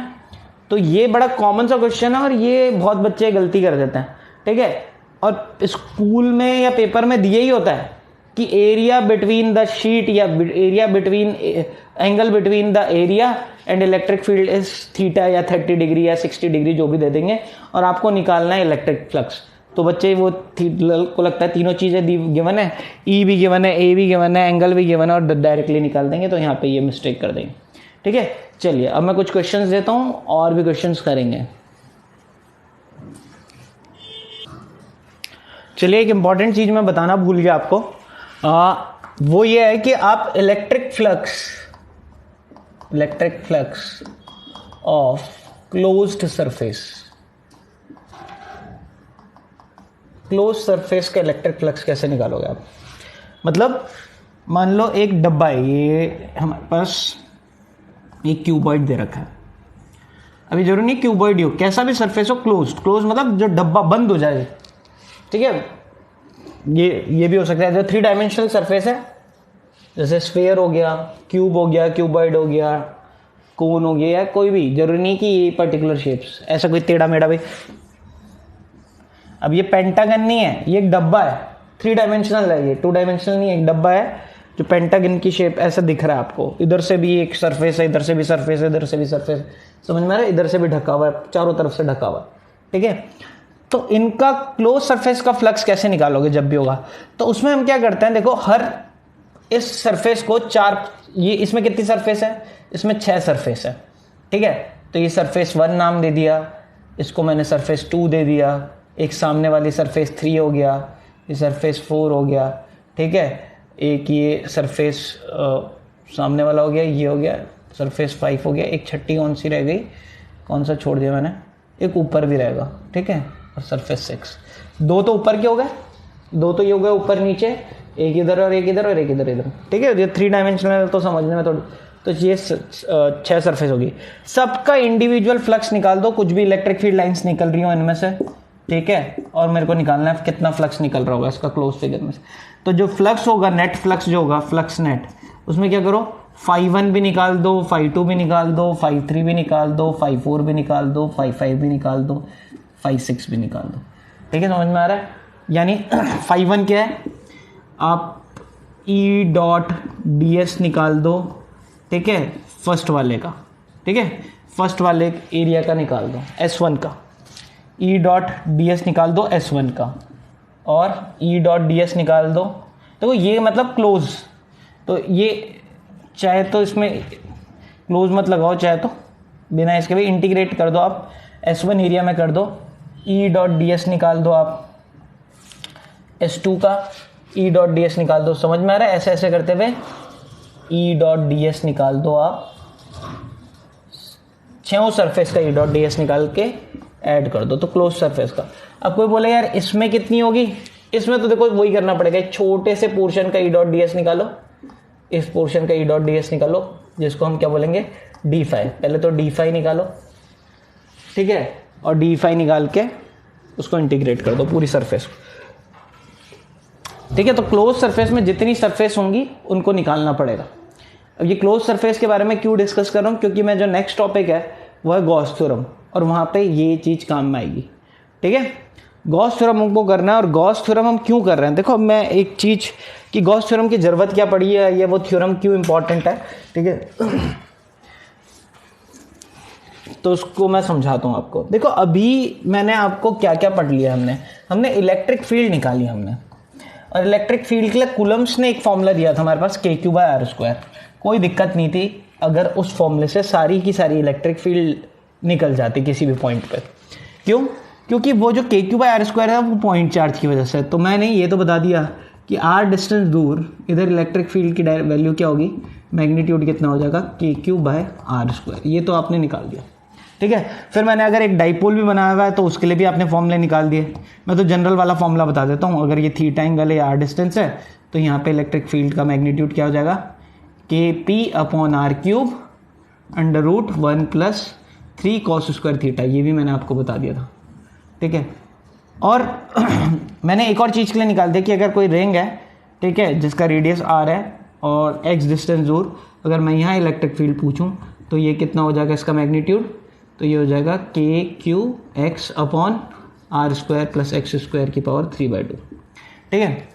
तो ये बड़ा कॉमन सा क्वेश्चन है और ये बहुत बच्चे गलती कर देते हैं। ठीक है, और स्कूल में या पेपर में दिए ही होता है कि एरिया बिटवीन द शीट या area between angle between the area and electric field is theta या 30 डिग्री या 60 डिग्री जो भी दे देंगे और आपको निकालना है इलेक्ट्रिक फ्लक्स। तो बच्चे वो को लगता है तीनों चीज़ें गिवन है, ई भी गिवन है, ए भी गिवन है, एंगल भी गिवन है और डायरेक्टली निकाल देंगे, तो यहाँ पे ये मिस्टेक कर देंगे। ठीक है, चलिए अब मैं कुछ क्वेश्चंस देता हूँ और भी क्वेश्चंस करेंगे। चलिए, एक इंपॉर्टेंट चीज़ मैं बताना भूल गया आपको, वो ये है कि आप electric flux of closed surface का इलेक्ट्रिक फ्लक्स कैसे निकालोगे आप। मतलब मान लो एक डब्बा है, ये हमारे पास एक क्यूबॉइड दे रखा है। अभी जरूरी नहीं क्यूबॉइड ही हो, कैसा भी सरफेस हो, क्लोज मतलब जो डब्बा बंद हो जाए। ठीक है, ये भी हो सकता है जो 3 डायमेंशनल सरफेस है, जैसे स्फीयर हो गया, क्यूब हो गया, क्यूबॉइड हो गया, कोन हो गया, या कोई भी, जरूरी नहीं कि ये पर्टिकुलर शेप्स, ऐसा कोई टेढ़ा मेढ़ा भी। अब ये पेंटागन नहीं है, ये एक डब्बा है, 3 डायमेंशनल है, ये 2 डायमेंशनल नहीं है, एक डब्बा है जो पेंटागन की शेप ऐसा दिख रहा है आपको। इधर से भी एक सरफेस है, इधर से भी सरफेस है, इधर से भी सरफेस, समझ में आ रहा है, इधर से भी ढका हुआ है, चारों तरफ से ढका हुआ है। ठीक है, तो इनका क्लोज सरफेस का फ्लक्स कैसे निकालोगे जब भी होगा। तो उसमें हम क्या करते हैं, देखो हर इस सरफेस को 4, ये इसमें कितनी सरफेस है, इसमें 6 सरफेस है। ठीक है, तो ये सरफेस 1 नाम दे दिया, इसको मैंने सरफेस 2 दे दिया, एक सामने वाली सरफेस 3 हो गया, ये सरफेस 4 हो गया। ठीक है, एक ये सरफेस सामने वाला हो गया, ये हो गया सरफेस 5 हो गया, एक छठी कौन सी रह गई, कौन सा छोड़ दिया मैंने, एक ऊपर भी रहेगा। ठीक है, और सरफेस 6, 2 तो ऊपर के हो गए, 2 तो ये हो गए ऊपर नीचे, एक इधर और एक इधर और एक इधर। ठीक है, ये 3 डायमेंशनल तो समझने में थोड़ी, तो ये 6 सरफेस होगी। सबका इंडिविजुअल फ्लक्स निकाल दो, कुछ भी इलेक्ट्रिक फील्ड लाइंस निकल रही हो इनमें से। ठीक है, और मेरे को निकालना है कितना फ्लक्स निकल रहा होगा इसका क्लोज फिगर में से। तो जो फ्लक्स होगा, नेट फ्लक्स जो होगा, फ्लक्स नेट, उसमें क्या करो, φ1 भी निकाल दो, φ2 भी निकाल दो, φ3 भी निकाल दो, φ4 भी निकाल दो, φ5 भी निकाल दो, φ6 भी निकाल दो। ठीक है, समझ में आ रहा है। यानी φ1 क्या है, आप E.ds निकाल दो। ठीक है, फर्स्ट वाले का, ठीक है, फर्स्ट वाले एरिया का निकाल दो, S1 का, E.ds निकाल दो S1 का, और E.ds निकाल दो। तो ये मतलब क्लोज, तो ये चाहे तो इसमें क्लोज मत लगाओ, चाहे तो बिना इसके भी इंटीग्रेट कर दो आप, S1 एरिया में कर दो, E.ds निकाल दो आप, S2 का E.ds निकाल दो। समझ में आ रहा है, ऐसे ऐसे करते हुए E.ds निकाल दो आप, 6 सरफेस का E.ds निकाल के ऐड कर दो, तो क्लोज सरफेस का। अब कोई बोले यार इसमें कितनी होगी, इसमें तो देखो वही करना पड़ेगा, एक छोटे से पोर्शन का E.ds निकालो, इस पोर्शन का E.ds निकालो, जिसको हम क्या बोलेंगे d5। पहले तो d5 निकालो, ठीक है, और d5 निकाल के उसको इंटीग्रेट कर दो पूरी सरफेस को। ठीक है, तो क्लोज सरफेस में जितनी सरफेस होंगी उनको निकालना पड़ेगा। अब ये क्लोज सरफेस के बारे में क्यों डिस्कस कर रहा हूँ, क्योंकि मैं जो नेक्स्ट टॉपिक है वो है गॉस थ्योरम, और वहाँ पे ये चीज़ काम में आएगी। ठीक है, गॉस थ्योरम हमको करना है, और गॉस थ्योरम हम क्यों कर रहे हैं, देखो मैं एक चीज़ कि गॉस थ्योरम की ज़रूरत क्या पड़ी है, या वो थ्योरम क्यों इंपॉर्टेंट है। ठीक है, तो उसको मैं समझाता हूँ आपको। देखो अभी मैंने आपको क्या क्या पढ़ लिया, हमने इलेक्ट्रिक फील्ड निकाली हमने, और इलेक्ट्रिक फील्ड के लिए कूलम्स ने एक फॉर्मूला दिया था हमारे पास, KQ/R²। कोई दिक्कत नहीं थी अगर उस फॉर्मूले से सारी की सारी इलेक्ट्रिक फील्ड निकल जाती किसी भी पॉइंट पे। क्यों, क्योंकि वो जो KQ/R² है वो पॉइंट चार्ज की वजह से। तो मैंने ये तो बता दिया कि आर डिस्टेंस दूर, इधर इलेक्ट्रिक फील्ड की वैल्यू क्या होगी, मैग्नीट्यूड कितना हो जाएगा, k Q by are square. ये तो आपने निकाल दिया, ठीक है। फिर मैंने अगर एक डाइपोल भी बनाया हुआ है तो उसके लिए भी आपने फॉर्मूले निकाल दिए। मैं तो जनरल वाला फॉर्मूला बता देता हूँ। अगर ये थीटा एंगल है, आर डिस्टेंस है, तो यहाँ पे इलेक्ट्रिक फील्ड का मैग्नीट्यूड क्या हो जाएगा, k p upon r cube under root 1 + 3 cos square theta. ये भी मैंने आपको बता दिया था, ठीक है। और मैंने एक और चीज़ के लिए निकाल दिया कि अगर कोई रिंग है, ठीक है, जिसका रेडियस आर है और एक्स डिस्टेंस दूर, अगर मैं यहाँ इलेक्ट्रिक फील्ड पूछूं तो ये कितना हो जाएगा इसका मैग्नीट्यूड, तो ये हो जाएगा k q x upon r square plus x square की पावर 3/2, ठीक है।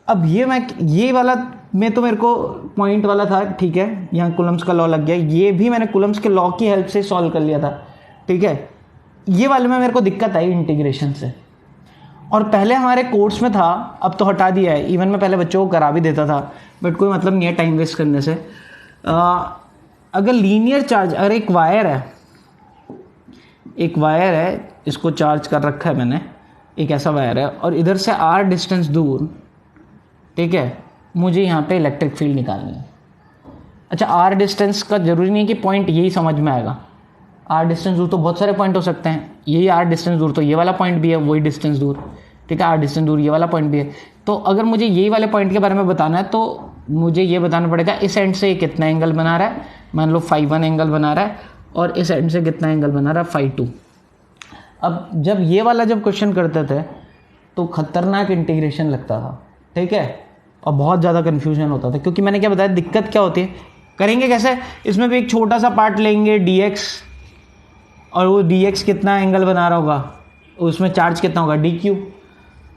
अब ये वाला में तो मेरे को पॉइंट वाला था, ठीक है, यहाँ कूलम्स का लॉ लग गया। ये भी मैंने कूलम्स के लॉ की हेल्प से सॉल्व कर लिया था, ठीक है। ये वाले में मेरे को दिक्कत आई इंटीग्रेशन से, और पहले हमारे कोर्स में था, अब तो हटा दिया है। इवन मैं पहले बच्चों को करा भी देता था, बट कोई मतलब नहीं है टाइम वेस्ट करने से। अगर लीनियर चार्ज, अगर एक वायर है, इसको चार्ज कर रखा है मैंने, एक ऐसा वायर है, और इधर से आर डिस्टेंस दूर, ठीक है, मुझे यहाँ पे इलेक्ट्रिक फील्ड निकालनी है। अच्छा, आर डिस्टेंस का जरूरी नहीं कि पॉइंट यही समझ में आएगा। आर डिस्टेंस दूर तो बहुत सारे पॉइंट हो सकते हैं। यही आर डिस्टेंस दूर तो ये वाला पॉइंट भी है, वही डिस्टेंस दूर, ठीक है। आर डिस्टेंस दूर ये वाला पॉइंट भी है। तो अगर मुझे यही वाले पॉइंट के बारे में बताना है तो मुझे ये बताना पड़ेगा इस एंड से कितना एंगल बना रहा है, मान लो φ1 एंगल बना रहा है, और इस एंड से कितना एंगल बना रहा है φ2। अब जब ये वाला क्वेश्चन करते थे तो खतरनाक इंटीग्रेशन लगता था, ठीक है, और बहुत ज़्यादा कन्फ्यूजन होता था, क्योंकि मैंने क्या बताया दिक्कत क्या होती है, करेंगे कैसे, इसमें भी एक छोटा सा पार्ट लेंगे dx, और वो dx कितना एंगल बना रहा होगा, उसमें चार्ज कितना होगा dq,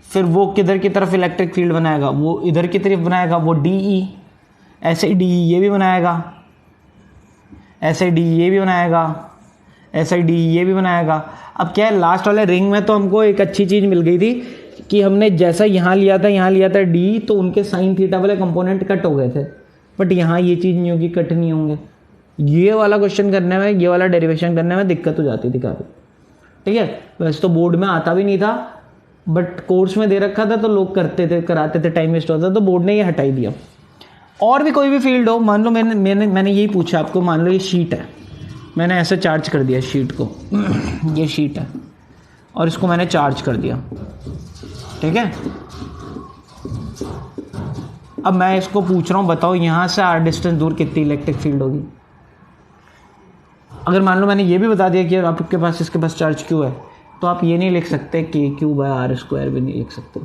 फिर वो किधर की तरफ इलेक्ट्रिक फील्ड बनाएगा, वो इधर की तरफ बनाएगा, वो de, ऐसे de ये भी बनाएगा, ऐसे de ये भी बनाएगा, ऐसे de ये भी बनाएगा। अब क्या है, लास्ट वाले रिंग में तो हमको एक अच्छी चीज़ मिल गई थी कि हमने जैसा यहाँ लिया था डी, तो उनके साइन थीटा वाले कंपोनेंट कट हो गए थे, बट यहाँ ये चीज़ नहीं होगी, कट नहीं होंगे। ये वाला क्वेश्चन करने में, ये वाला डेरिवेशन करने में दिक्कत हो जाती थी काफ़ी, ठीक है। वैसे तो बोर्ड में आता भी नहीं था, बट कोर्स में दे रखा था तो लोग करते थे, कराते थे, टाइम वेस्ट होता था, तो बोर्ड ने ये हटाई दिया। और भी कोई भी फील्ड हो, मान लो मैंने यही पूछा आपको, मान लो ये शीट है, मैंने ऐसे चार्ज कर दिया शीट को, ये शीट है और इसको मैंने चार्ज कर दिया, ठीक है। अब मैं इसको पूछ रहा हूँ, बताओ यहाँ से आर डिस्टेंस दूर कितनी इलेक्ट्रिक फील्ड होगी। अगर मान लो मैंने ये भी बता दिया कि आपके पास इसके पास चार्ज क्यू है, तो आप ये नहीं लिख सकते के क्यू बाय आर स्क्वायर भी नहीं लिख सकते,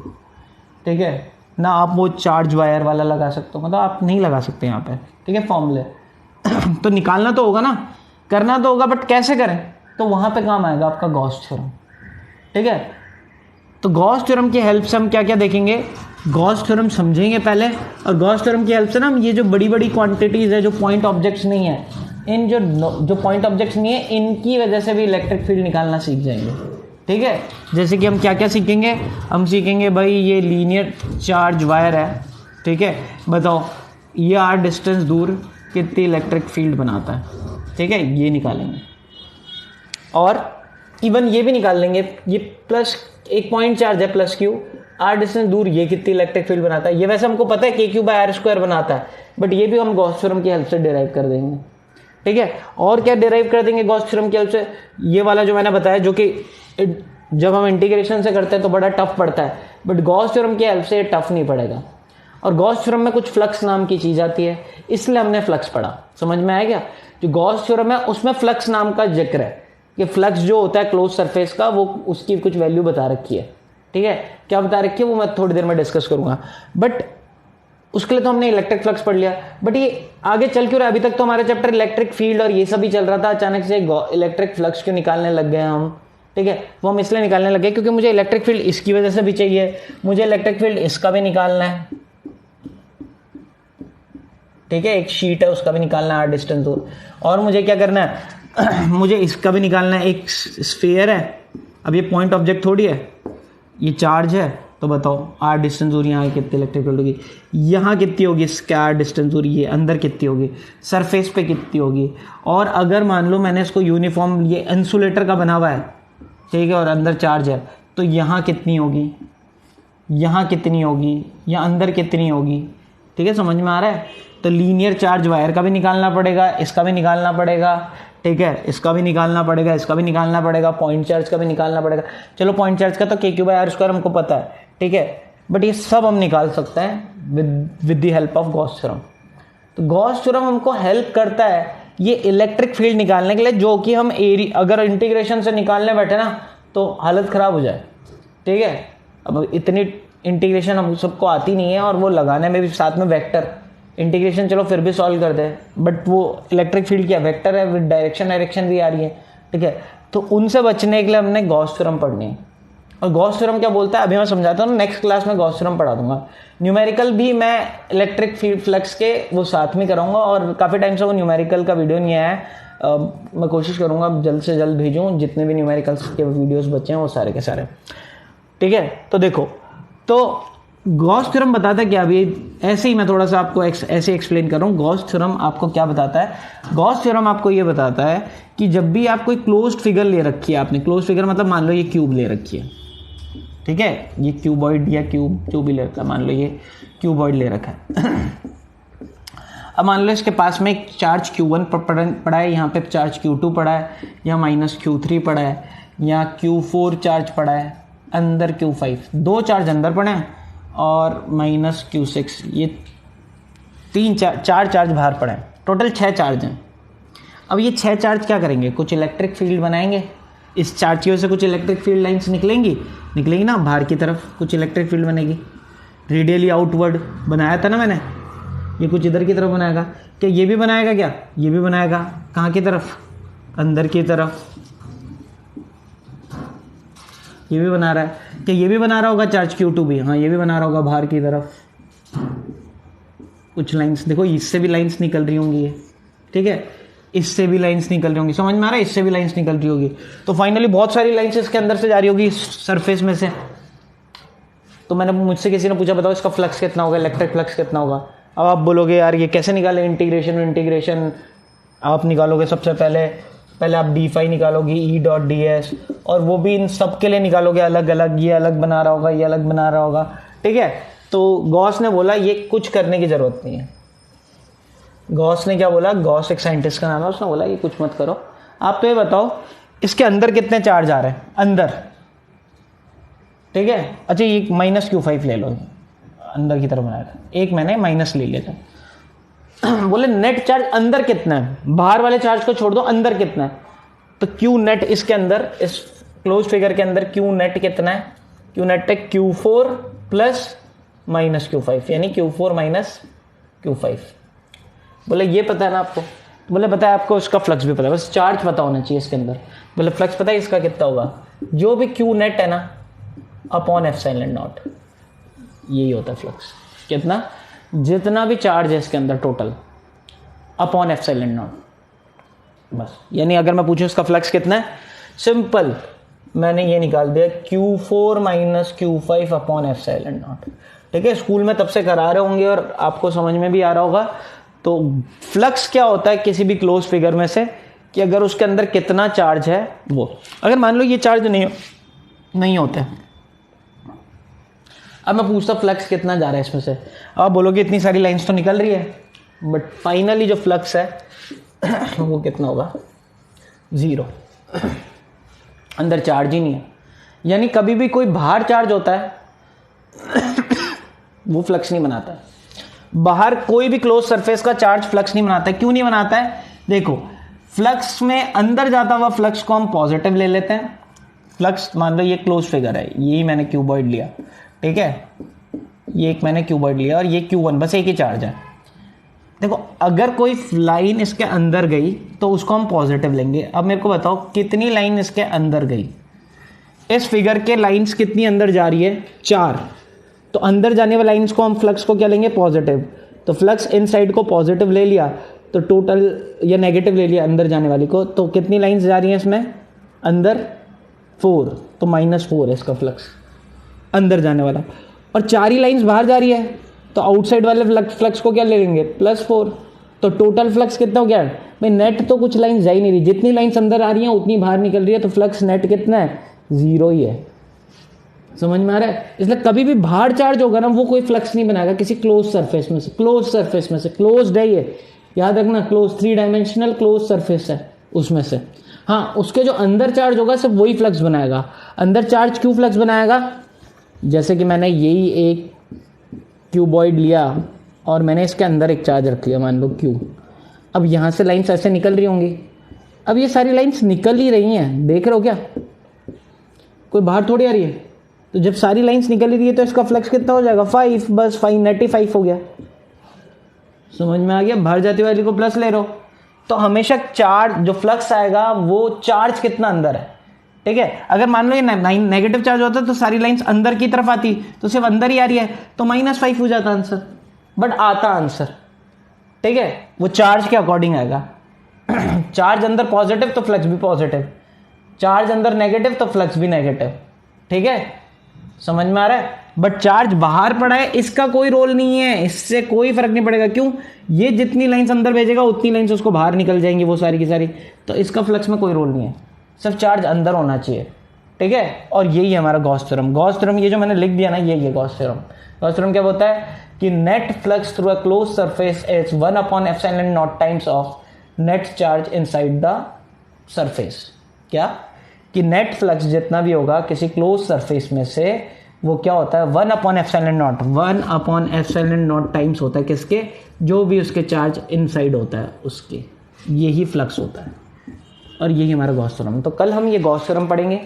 ठीक है ना। आप वो चार्ज वायर वाला लगा सकते हो, मतलब आप नहीं लगा सकते यहाँ पे, ठीक है, फॉर्मूले। तो निकालना तो होगा ना, करना तो होगा, बट कैसे करें, तो वहाँ पे काम आएगा आपका गॉस थ्योरम, ठीक है। तो गॉस थ्योरम की हेल्प से हम क्या क्या देखेंगे, गॉस थ्योरम समझेंगे पहले, और गॉस थ्योरम की हेल्प से ना हम ये जो बड़ी बड़ी क्वांटिटीज़ है, जो पॉइंट ऑब्जेक्ट्स नहीं है, इन जो पॉइंट ऑब्जेक्ट्स नहीं है, इनकी वजह से भी इलेक्ट्रिक फील्ड निकालना सीख जाएंगे, ठीक है। जैसे कि हम क्या क्या सीखेंगे, हम सीखेंगे भाई ये लीनियर चार्ज वायर है, ठीक है, बताओ ये आर डिस्टेंस दूर कितनी इलेक्ट्रिक फील्ड बनाता है, ठीक है, ये निकालेंगे। और इवन ये भी निकाल लेंगे, ये प्लस एक पॉइंट चार्ज है प्लस क्यू, आर डिस्टेंस दूर ये कितनी इलेक्ट्रिक फील्ड बनाता है। ये वैसे हमको पता है के क्यू बाय आर स्क्वायर बनाता है, बट ये भी हम गॉस थ्योरम की हेल्प से डिराइव कर देंगे, ठीक है। और क्या डिराइव कर देंगे गॉस थ्योरम की हेल्प से, ये वाला जो मैंने बताया, जो कि जब हम इंटीग्रेशन से करते हैं तो बड़ा टफ पड़ता है, बट गॉस थ्योरम की हेल्प से ये टफ नहीं पड़ेगा। और गॉस थ्योरम में कुछ फ्लक्स नाम की चीज़ आती है, इसलिए हमने फ्लक्स पढ़ा, समझ में आया क्या। जो गॉस थ्योरम है उसमें फ्लक्स नाम का जिक्र है, कि फ्लक्स जो होता है क्लोज सरफेस का, वो उसकी कुछ वैल्यू बता रखी है, ठीक है। क्या बता रखी है वो मैं थोड़ी देर में डिस्कस करूंगा, बट उसके लिए तो हमने इलेक्ट्रिक फ्लक्स पढ़ लिया। बट ये आगे चल क्यों रहा है, अभी तक तो हमारा चैप्टर इलेक्ट्रिक फील्ड और ये सब ही चल रहा था, अचानक से इलेक्ट्रिक फ्लक्स क्यों निकालने लग गए हम, ठीक है। वो हम इसलिए निकालने लगे क्योंकि मुझे इलेक्ट्रिक फील्ड इसकी वजह से भी चाहिए, मुझे इलेक्ट्रिक फील्ड इसका भी निकालना है, ठीक है, एक शीट है उसका भी निकालना है आर डिस्टेंस दूर, और मुझे क्या करना है मुझे इसका भी निकालना है, एक स्फीयर है, अब ये पॉइंट ऑब्जेक्ट थोड़ी है, ये चार्ज है, तो बताओ आर डिस्टेंस दूर यहाँ कितनी इलेक्ट्रिक फील्ड होगी, यहाँ कितनी होगी इसका आर डिस्टेंस दूर, ये अंदर कितनी होगी, सरफेस पे कितनी होगी। और अगर मान लो मैंने इसको यूनिफॉर्म, ये इंसुलेटर का बना हुआ है, ठीक है, और अंदर चार्ज है, तो यहाँ कितनी होगी, यहाँ कितनी होगी, या अंदर कितनी होगी। ठीक है, समझ में आ रहा है। तो लीनियर चार्ज वायर का भी निकालना पड़ेगा, इसका भी निकालना पड़ेगा। ठीक है, इसका भी निकालना पड़ेगा, इसका भी निकालना पड़ेगा, पॉइंट चार्ज का भी निकालना पड़ेगा। चलो पॉइंट चार्ज का तो k3/r² हमको पता है। ठीक है, बट ये सब हम निकाल सकते हैं with the help of Gauss theorem. तो गॉस थ्योरम हमको हेल्प करता है ये इलेक्ट्रिक फील्ड निकालने के लिए, जो कि हम अगर इंटीग्रेशन से निकालने बैठे ना तो हालत ख़राब हो जाए। ठीक है, अब इतनी इंटीग्रेशन हम सबको आती नहीं है, और वो लगाने में भी साथ में वेक्टर इंटीग्रेशन चलो फिर भी सॉल्व करते हैं, बट वो इलेक्ट्रिक फील्ड क्या वेक्टर है, विद डायरेक्शन भी आ रही है। ठीक है, तो उनसे बचने के लिए हमने गॉस थ्योरम पढ़नी है। और गॉस थ्योरम क्या बोलता है अभी मैं समझाता हूँ, नेक्स्ट क्लास में गॉस थ्योरम पढ़ा दूंगा। न्यूमेरिकल भी मैं इलेक्ट्रिक फील्ड फ्लक्स के वो साथ में कराऊंगा, और काफ़ी टाइम से वो न्यूमेरिकल का वीडियो नहीं आया है। मैं कोशिश करूंगा जल्द से जल्द भेजूँ, जितने भी न्यूमेरिकल्स के वीडियोस बचे हैं वो सारे के सारे। ठीक है, तो देखो, तो गॉस थ्योरम बताता है क्या, अभी ऐसे ही मैं थोड़ा सा आपको ऐसे एक्सप्लेन कर रहा हूँ। गॉस थ्योरम आपको क्या बताता है, गॉस थ्योरम आपको ये बताता है कि जब भी आप कोई क्लोज्ड फिगर ले रखी है, आपने क्लोज्ड फिगर मतलब मान लो ये क्यूब ले रखी है। ठीक है, ये क्यूबॉइड या क्यूब जो भी ले रखा है, मान लो ये क्यूबॉइड ले रखा है। अब मान लो इसके पास में एक चार्ज Q1 पड़ा है, यहाँ पे चार्ज Q2 पड़ा है, या -Q3 पड़ा है, या Q4 चार्ज पड़ा है, अंदर Q5, 2 चार्ज अंदर पड़े हैं, और -Q6, ये 4 चार्ज बाहर पड़े हैं। टोटल 6 चार्ज हैं। अब ये 6 चार्ज क्या करेंगे, कुछ इलेक्ट्रिक फील्ड बनाएंगे। इस चार्ज की वजह से कुछ इलेक्ट्रिक फील्ड लाइंस निकलेंगी ना, बाहर की तरफ कुछ इलेक्ट्रिक फील्ड बनेगी। रेडियली आउटवर्ड बनाया था ना मैंने, ये कुछ इधर की तरफ बनाएगा। क्या ये भी बनाएगा, क्या ये भी बनाएगा, कहाँ की तरफ, अंदर की तरफ। ये भी बना रहा है, क्या ये भी बना रहा होगा चार्ज Q2 भी, हाँ ये भी बना रहा होगा बाहर की तरफ। कुछ लाइंस देखो, इससे भी लाइंस निकल रही होंगी ये। ठीक है, इससे भी लाइंस निकल रही होंगी, समझ में आ रहा है, इससे भी लाइंस निकल रही होगी। तो फाइनली बहुत सारी लाइंस इसके अंदर से जा रही होगी सरफेस में से। तो मैंने मुझसे किसी ने पूछा बताओ इसका फ्लक्स कितना होगा, इलेक्ट्रिक फ्लक्स कितना होगा। अब आप बोलोगे यार ये कैसे निकाले, इंटीग्रेशन आप निकालोगे। सबसे पहले आप d5 निकालोगे E.ds, और वो भी इन सब के लिए निकालोगे अलग अलग, ये अलग बना रहा होगा, ये अलग बना रहा होगा। ठीक है, तो गॉस ने बोला ये कुछ करने की ज़रूरत नहीं है। गॉस ने क्या बोला, गॉस एक साइंटिस्ट का नाम है, उसने बोला ये कुछ मत करो, आप तो ये बताओ इसके अंदर कितने चार्ज आ रहे हैं अंदर। ठीक है, अच्छा ये -Q5 ले लो, अंदर की तरफ बनाया था, एक मैंने माइनस ले लिया था। बोले नेट चार्ज अंदर कितना है, बाहर वाले चार्ज को छोड़ दो, अंदर कितना है। तो Q नेट इसके अंदर, इस क्लोज फिगर के अंदर Q नेट कितना है, Q नेट है Q4 प्लस -Q5, यानी Q4 - Q5। बोले ये पता है ना आपको, बोले पता है आपको, उसका फ्लक्स भी पता है, बस चार्ज पता होना चाहिए इसके अंदर। बोले फ्लक्स पता है इसका कितना होगा, जो भी Q नेट है ना अपॉन ε0, यही होता है फ्लक्स। कितना, जितना भी चार्ज है इसके अंदर टोटल अपॉन ε0, बस। यानी अगर मैं पूछूं इसका फ्लक्स कितना है, सिंपल मैंने ये निकाल दिया Q4 - Q5 अपॉन ε0। ठीक है, स्कूल में तब से करा रहे होंगे और आपको समझ में भी आ रहा होगा। तो फ्लक्स क्या होता है किसी भी क्लोज फिगर में से, कि अगर उसके अंदर कितना चार्ज है वो, अगर मान लो ये चार्ज नहीं होते। अब मैं पूछता फ्लक्स कितना जा रहा है इसमें से, आप बोलोगे इतनी सारी लाइंस तो निकल रही है, बट फाइनली जो फ्लक्स है वो कितना होगा, 0। अंदर चार्ज ही नहीं है। यानी कभी भी कोई बाहर चार्ज होता है वो फ्लक्स नहीं बनाता है। बाहर कोई भी क्लोज सरफेस का चार्ज फ्लक्स नहीं बनाता है। क्यों नहीं बनाता है, देखो फ्लक्स में अंदर जाता हुआ फ्लक्स को हम पॉजिटिव ले लेते हैं। फ्लक्स मान लो ये क्लोज फिगर है, यही मैंने क्यूबॉइड लिया, ठीक है, ये एक मैंने क्यूबॉइड लिया और ये Q1, बस एक ही चार्ज है। देखो अगर कोई लाइन इसके अंदर गई तो उसको हम पॉजिटिव लेंगे। अब मेरे को बताओ कितनी लाइन इसके अंदर गई, इस फिगर के लाइंस कितनी अंदर जा रही है, 4। तो अंदर जाने वाली लाइंस को हम फ्लक्स को क्या लेंगे, पॉजिटिव। तो फ्लक्स इन साइड को पॉजिटिव ले लिया तो टोटल, या नेगेटिव ले लिया अंदर जाने वाली को, तो कितनी लाइंस जा रही हैं इसमें अंदर, 4। तो -4 है इसका फ्लक्स अंदर जाने वाला, और 4 ही लाइंस बाहर जा रही है तो आउटसाइड वाले फ्लक्स को क्या ले लेंगे, +4। तो टोटल फ्लक्स कितना हो गया भाई, नेट तो कुछ लाइंस जा ही नहीं रही, जितनी लाइंस अंदर आ रही हैं उतनी बाहर निकल रही है, तो फ्लक्स नेट कितना है, 0 ही है। समझ में आ रहा है? इसलिए कभी भी बाहर चार्ज होगा ना वो कोई फ्लक्स नहीं बनाएगा किसी क्लोज सरफेस में से, क्लोज्ड है ये, याद रखना, क्लोज 3 डायमेंशनल क्लोज सरफेस है उसमें से। हाँ, उसके जो अंदर चार्ज होगा सिर्फ वही फ्लक्स बनाएगा। अंदर चार्ज क्यों फ्लक्स बनाएगा? जैसे कि मैंने यही एक क्यूबॉइड लिया और मैंने इसके अंदर एक चार्ज रख लिया, मान लो क्यू। अब यहाँ से लाइन्स ऐसे निकल रही होंगी, अब ये सारी लाइन्स निकल ही रही हैं, देख रहे हो क्या? कोई बाहर थोड़ी आ रही है। तो जब सारी लाइन्स निकल रही है तो इसका फ्लक्स कितना हो जाएगा? 5, बस 5 नेटी 5 हो गया। समझ में आ गया? बाहर जाती वाली को प्लस ले रहे हो तो हमेशा चार्ज जो फ्लक्स आएगा वो चार्ज कितना अंदर है, ठीक है। अगर मान लो ये नेगेटिव चार्ज होता तो सारी लाइंस अंदर की तरफ आती, तो सिर्फ अंदर ही आ रही है तो -5 हो जाता आंसर, बट आता आंसर, ठीक है, वो चार्ज के अकॉर्डिंग आएगा। चार्ज अंदर पॉजिटिव तो फ्लक्स भी पॉजिटिव, चार्ज अंदर नेगेटिव तो फ्लक्स भी नेगेटिव, ठीक है, समझ में आ रहा है। बट चार्ज बाहर पड़ा है इसका कोई रोल नहीं है, इससे कोई फर्क नहीं पड़ेगा। क्यों? ये जितनी लाइंस अंदर भेजेगा उतनी लाइंस उसको बाहर निकल जाएंगी, वो सारी की सारी, तो इसका फ्लक्स में कोई रोल नहीं है, सिर्फ चार्ज अंदर होना चाहिए, ठीक है। और यही है हमारा गॉस थ्योरम। गॉस थ्योरम ये जो मैंने लिख दिया ना, यही है गॉस थ्योरम। गॉस थ्योरम क्या होता है कि net flux through a close surface is 1/ε0 times of net charge inside the surface. क्या? कि नेट फ्लक्स जितना भी होगा किसी क्लोज सरफेस में से वो क्या होता है 1/ε0 टाइम्स होता है किसके? जो भी उसके चार्ज इनसाइड होता है उसके, यही फ्लक्स होता है और यही हमारा गॉस थ्योरम। तो कल हम ये गॉस थ्योरम पढ़ेंगे,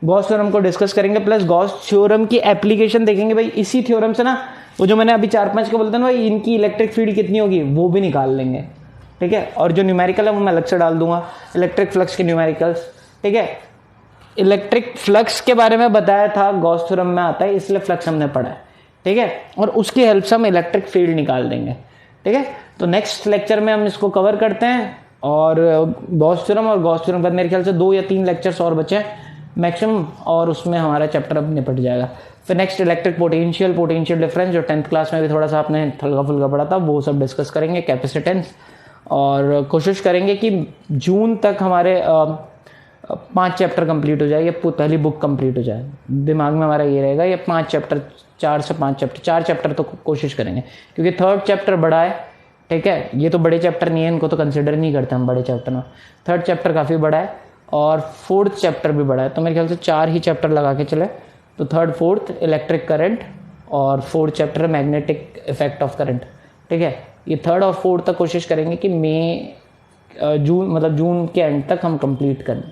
गॉस थ्योरम को डिस्कस करेंगे, प्लस गॉस थ्योरम की एप्लीकेशन देखेंगे। भाई इसी थ्योरम से ना वो जो मैंने अभी 4-5 के बोलते हैं ना भाई, इनकी इलेक्ट्रिक फील्ड कितनी होगी वो भी निकाल लेंगे, ठीक है। और जो न्यूमेरिकल है वो मैं अलग से डाल दूंगा, इलेक्ट्रिक फ्लक्स के न्यूमेरिकल्स, ठीक है। इलेक्ट्रिक फ्लक्स के बारे में बताया था, गॉस थ्योरम में आता है, इसलिए फ्लक्स हमने पढ़ा है, ठीक है। और उसकी हेल्प से हम इलेक्ट्रिक फील्ड निकाल देंगे, ठीक है। तो नेक्स्ट लेक्चर में हम इसको कवर करते हैं और गॉस थ्योरम और गॉस थ्योरम पर मेरे ख्याल से 2 या 3 लेक्चर्स और बचे हैं मैक्सिमम, और उसमें हमारा चैप्टर अब निपट जाएगा। फिर नेक्स्ट इलेक्ट्रिक पोटेंशियल डिफरेंस, जो 10th क्लास में भी थोड़ा सा आपने हल्का फुल्का पढ़ा था, वो सब डिस्कस करेंगे, कैपेसिटेंस, और कोशिश करेंगे कि जून तक हमारे 5 चैप्टर कंप्लीट हो जाए, ये पहली बुक कंप्लीट हो जाए। दिमाग में हमारा ये रहेगा, ये 5 चैप्टर, 4 से 5 चैप्टर, 4 चैप्टर तो कोशिश करेंगे, क्योंकि 3rd चैप्टर बड़ा है, ठीक है। ये तो बड़े चैप्टर नहीं है, इनको तो कंसिडर नहीं करते हम बड़े चैप्टर में। 3rd चैप्टर काफ़ी बड़ा है और 4th चैप्टर भी बड़ा है, तो मेरे ख्याल से 4 ही चैप्टर लगा के चले। तो 3rd 4th इलेक्ट्रिक करंट और 4th chapter magnetic effect of current, ठीक है। ये 3rd और 4th तक कोशिश करेंगे कि जून के एंड तक हम कंप्लीट करें,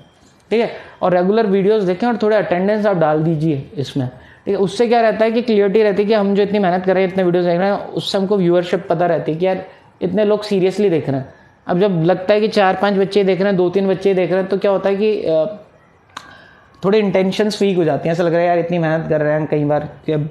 ठीक है। और रेगुलर वीडियोस देखें और थोड़े अटेंडेंस आप डाल दीजिए इसमें, ठीक है। उससे क्या रहता है कि क्लियरिटी रहती है कि हम जो इतनी मेहनत कर रहे हैं, इतने वीडियोस देख रहे हैं, उससे हमको व्यूअरशिप पता रहती है कि यार इतने लोग सीरियसली देख रहे हैं। अब जब लगता है कि 4-5 बच्चे देख रहे हैं, 2-3 बच्चे देख रहे हैं, तो क्या होता है कि थोड़े इंटेंशंस वीक हो जाती हैं। ऐसा लग रहा है यार इतनी मेहनत कर रहे हैं कई बार कि अब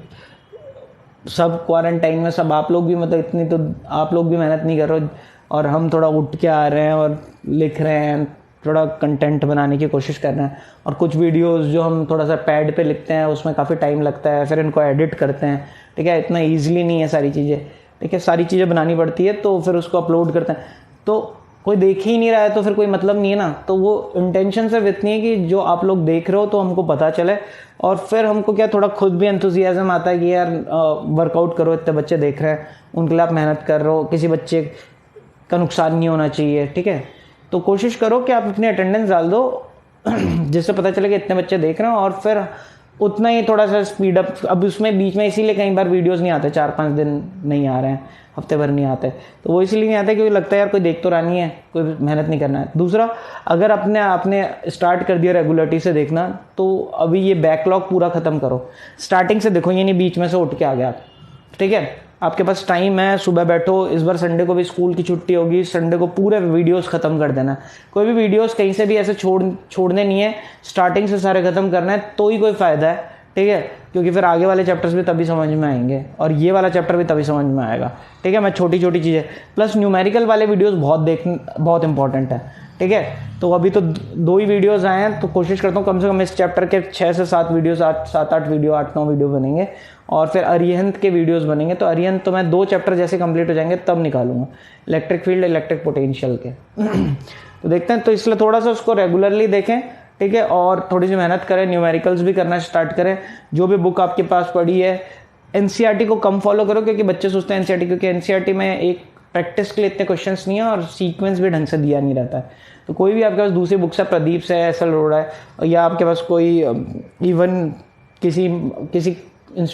सब क्वारंटाइन में, सब आप लोग भी, मतलब इतनी तो आप लोग भी मेहनत नहीं कर रहे हो और हम थोड़ा उठ के आ रहे हैं और लिख रहे हैं, थोड़ा कंटेंट बनाने की कोशिश कर रहे हैं। और कुछ वीडियोस जो हम थोड़ा सा पैड पे लिखते हैं उसमें काफ़ी टाइम लगता है, फिर इनको एडिट करते हैं, ठीक है। इतना ईजिली नहीं है सारी चीज़ें, ठीक है, सारी चीज़ें बनानी पड़ती है, तो फिर उसको अपलोड करते हैं, तो कोई देख ही नहीं रहा है तो फिर कोई मतलब नहीं है ना। तो वो इंटेंशन सिर्फ इतनी है कि जो आप लोग देख रहे हो तो हमको पता चले, और फिर हमको क्या थोड़ा खुद भी एंथुजियाज्म आता है कि यार वर्कआउट करो, इतने बच्चे देख रहे हैं, उनके लिए आप मेहनत कर रहे हो, किसी बच्चे का नुकसान नहीं होना चाहिए, ठीक है। तो कोशिश करो कि आप अपनी अटेंडेंस डाल दो जिससे पता चले कि इतने बच्चे देख रहे हैं, और फिर उतना ही थोड़ा सा स्पीड अप। अब उसमें बीच में इसीलिए कई बार वीडियोस नहीं आते, 4-5 दिन नहीं आ रहे हैं, हफ्ते भर नहीं आते, तो वो इसलिए नहीं आते क्योंकि लगता है यार कोई देख तो रहा नहीं है, कोई मेहनत नहीं करना है। दूसरा, अगर आपने स्टार्ट कर दिया रेगुलरिटी से देखना, तो अभी ये बैकलॉग पूरा ख़त्म करो, स्टार्टिंग से देखो, ये नहीं बीच में से उठ के आ गया, ठीक है। आपके पास टाइम है, सुबह बैठो, इस बार संडे को भी स्कूल की छुट्टी होगी, संडे को पूरे वीडियोस ख़त्म कर देना। कोई भी वीडियोस कहीं से भी ऐसे छोड़ने नहीं है, स्टार्टिंग से सारे ख़त्म करना है, तो ही कोई फ़ायदा है, ठीक है। क्योंकि फिर आगे वाले चैप्टर्स भी तभी समझ में आएंगे और ये वाला चैप्टर भी तभी समझ में आएगा, ठीक है। मैं छोटी छोटी चीज़ें, प्लस न्यूमेरिकल वाले वीडियोस बहुत इंपॉर्टेंट है, ठीक है। तो अभी तो 2 ही वीडियोस आए हैं, तो कोशिश करता हूँ कम से कम इस चैप्टर के 6 से 7 वीडियोस, 7-8 वीडियो, 8-9 वीडियो बनेंगे, और फिर अरिहंत के वीडियोस बनेंगे। तो अरिहंत तो मैं 2 चैप्टर जैसे कंप्लीट हो जाएंगे तब निकालूंगा, इलेक्ट्रिक फील्ड, इलेक्ट्रिक पोटेंशियल के। तो देखते हैं, तो इसलिए थोड़ा सा उसको रेगुलरली देखें, ठीक है, और थोड़ी सी मेहनत करें, न्यूमेरिकल्स भी करना स्टार्ट करें। जो भी बुक आपके पास पड़ी है, एनसीईआरटी को कम फॉलो करो, क्योंकि बच्चे सोचते हैं एनसीईआरटी, क्योंकि एनसीईआरटी में एक प्रैक्टिस के लिए इतने क्वेश्चंस नहीं है और सीक्वेंस भी ढंग से दिया नहीं रहता है। तो कोई भी आपके पास दूसरी बुक्स है, प्रदीप से है, एस एल अरोड़ा है, या आपके पास कोई इवन किसी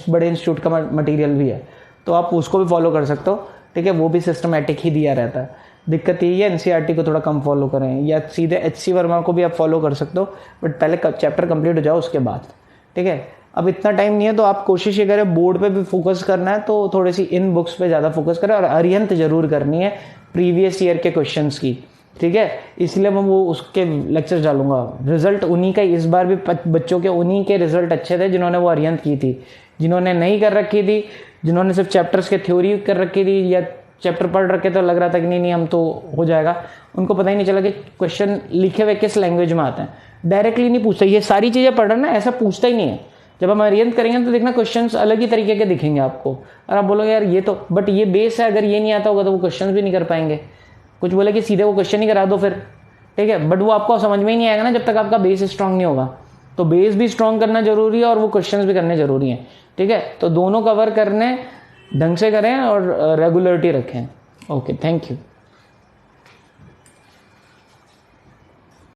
बड़े इंस्टीट्यूट का मटेरियल भी है, तो आप उसको भी फॉलो कर सकते हो। ठीक है, वो भी सिस्टमेटिक ही दिया रहता है। दिक्कत यही है, एनसीईआरटी को थोड़ा कम फॉलो करें, या सीधे एचसी वर्मा को भी आप फॉलो कर सकते हो, बट पहले चैप्टर कंप्लीट हो जाओ उसके बाद। ठीक है, अब इतना टाइम नहीं है तो आप कोशिश ये करें, बोर्ड पे भी फोकस करना है तो थोड़ी सी इन बुक्स पे ज़्यादा फोकस करें, और अरिहंत जरूर करनी है प्रीवियस ईयर के क्वेश्चंस की। ठीक है, इसलिए मैं वो उसके लेक्चर डालूंगा। रिजल्ट उन्हीं का, इस बार भी बच्चों के उन्हीं के रिजल्ट अच्छे थे जिन्होंने वो अरिहंत की थी। जिन्होंने नहीं कर रखी थी, जिन्होंने सिर्फ चैप्टर्स के थ्योरी कर रखी थी या चैप्टर पढ़ रखे तो लग रहा था कि नहीं हम तो हो जाएगा, उनको पता ही नहीं चला कि क्वेश्चन लिखे हुए किस लैंग्वेज में आते हैं। डायरेक्टली नहीं पूछता, ये सारी चीज़ें पढ़ रहे ना, ऐसा पूछता ही नहीं है। जब हम अरिहंत करेंगे तो देखना क्वेश्चंस अलग ही तरीके के दिखेंगे आपको, और आप बोलोगे यार ये तो, बट ये बेस है, अगर ये नहीं आता होगा तो वो क्वेश्चन भी नहीं कर पाएंगे। कुछ बोले कि सीधे वो क्वेश्चन ही करा दो फिर, ठीक है, बट वो आपको समझ में ही नहीं आएगा ना जब तक आपका बेस स्ट्रांग नहीं होगा। तो बेस भी स्ट्रांग करना जरूरी है और वो क्वेश्चंस भी करने जरूरी हैं। ठीक है, तो दोनों कवर करने ढंग से करें और रेगुलरिटी रखें। Okay, thank you.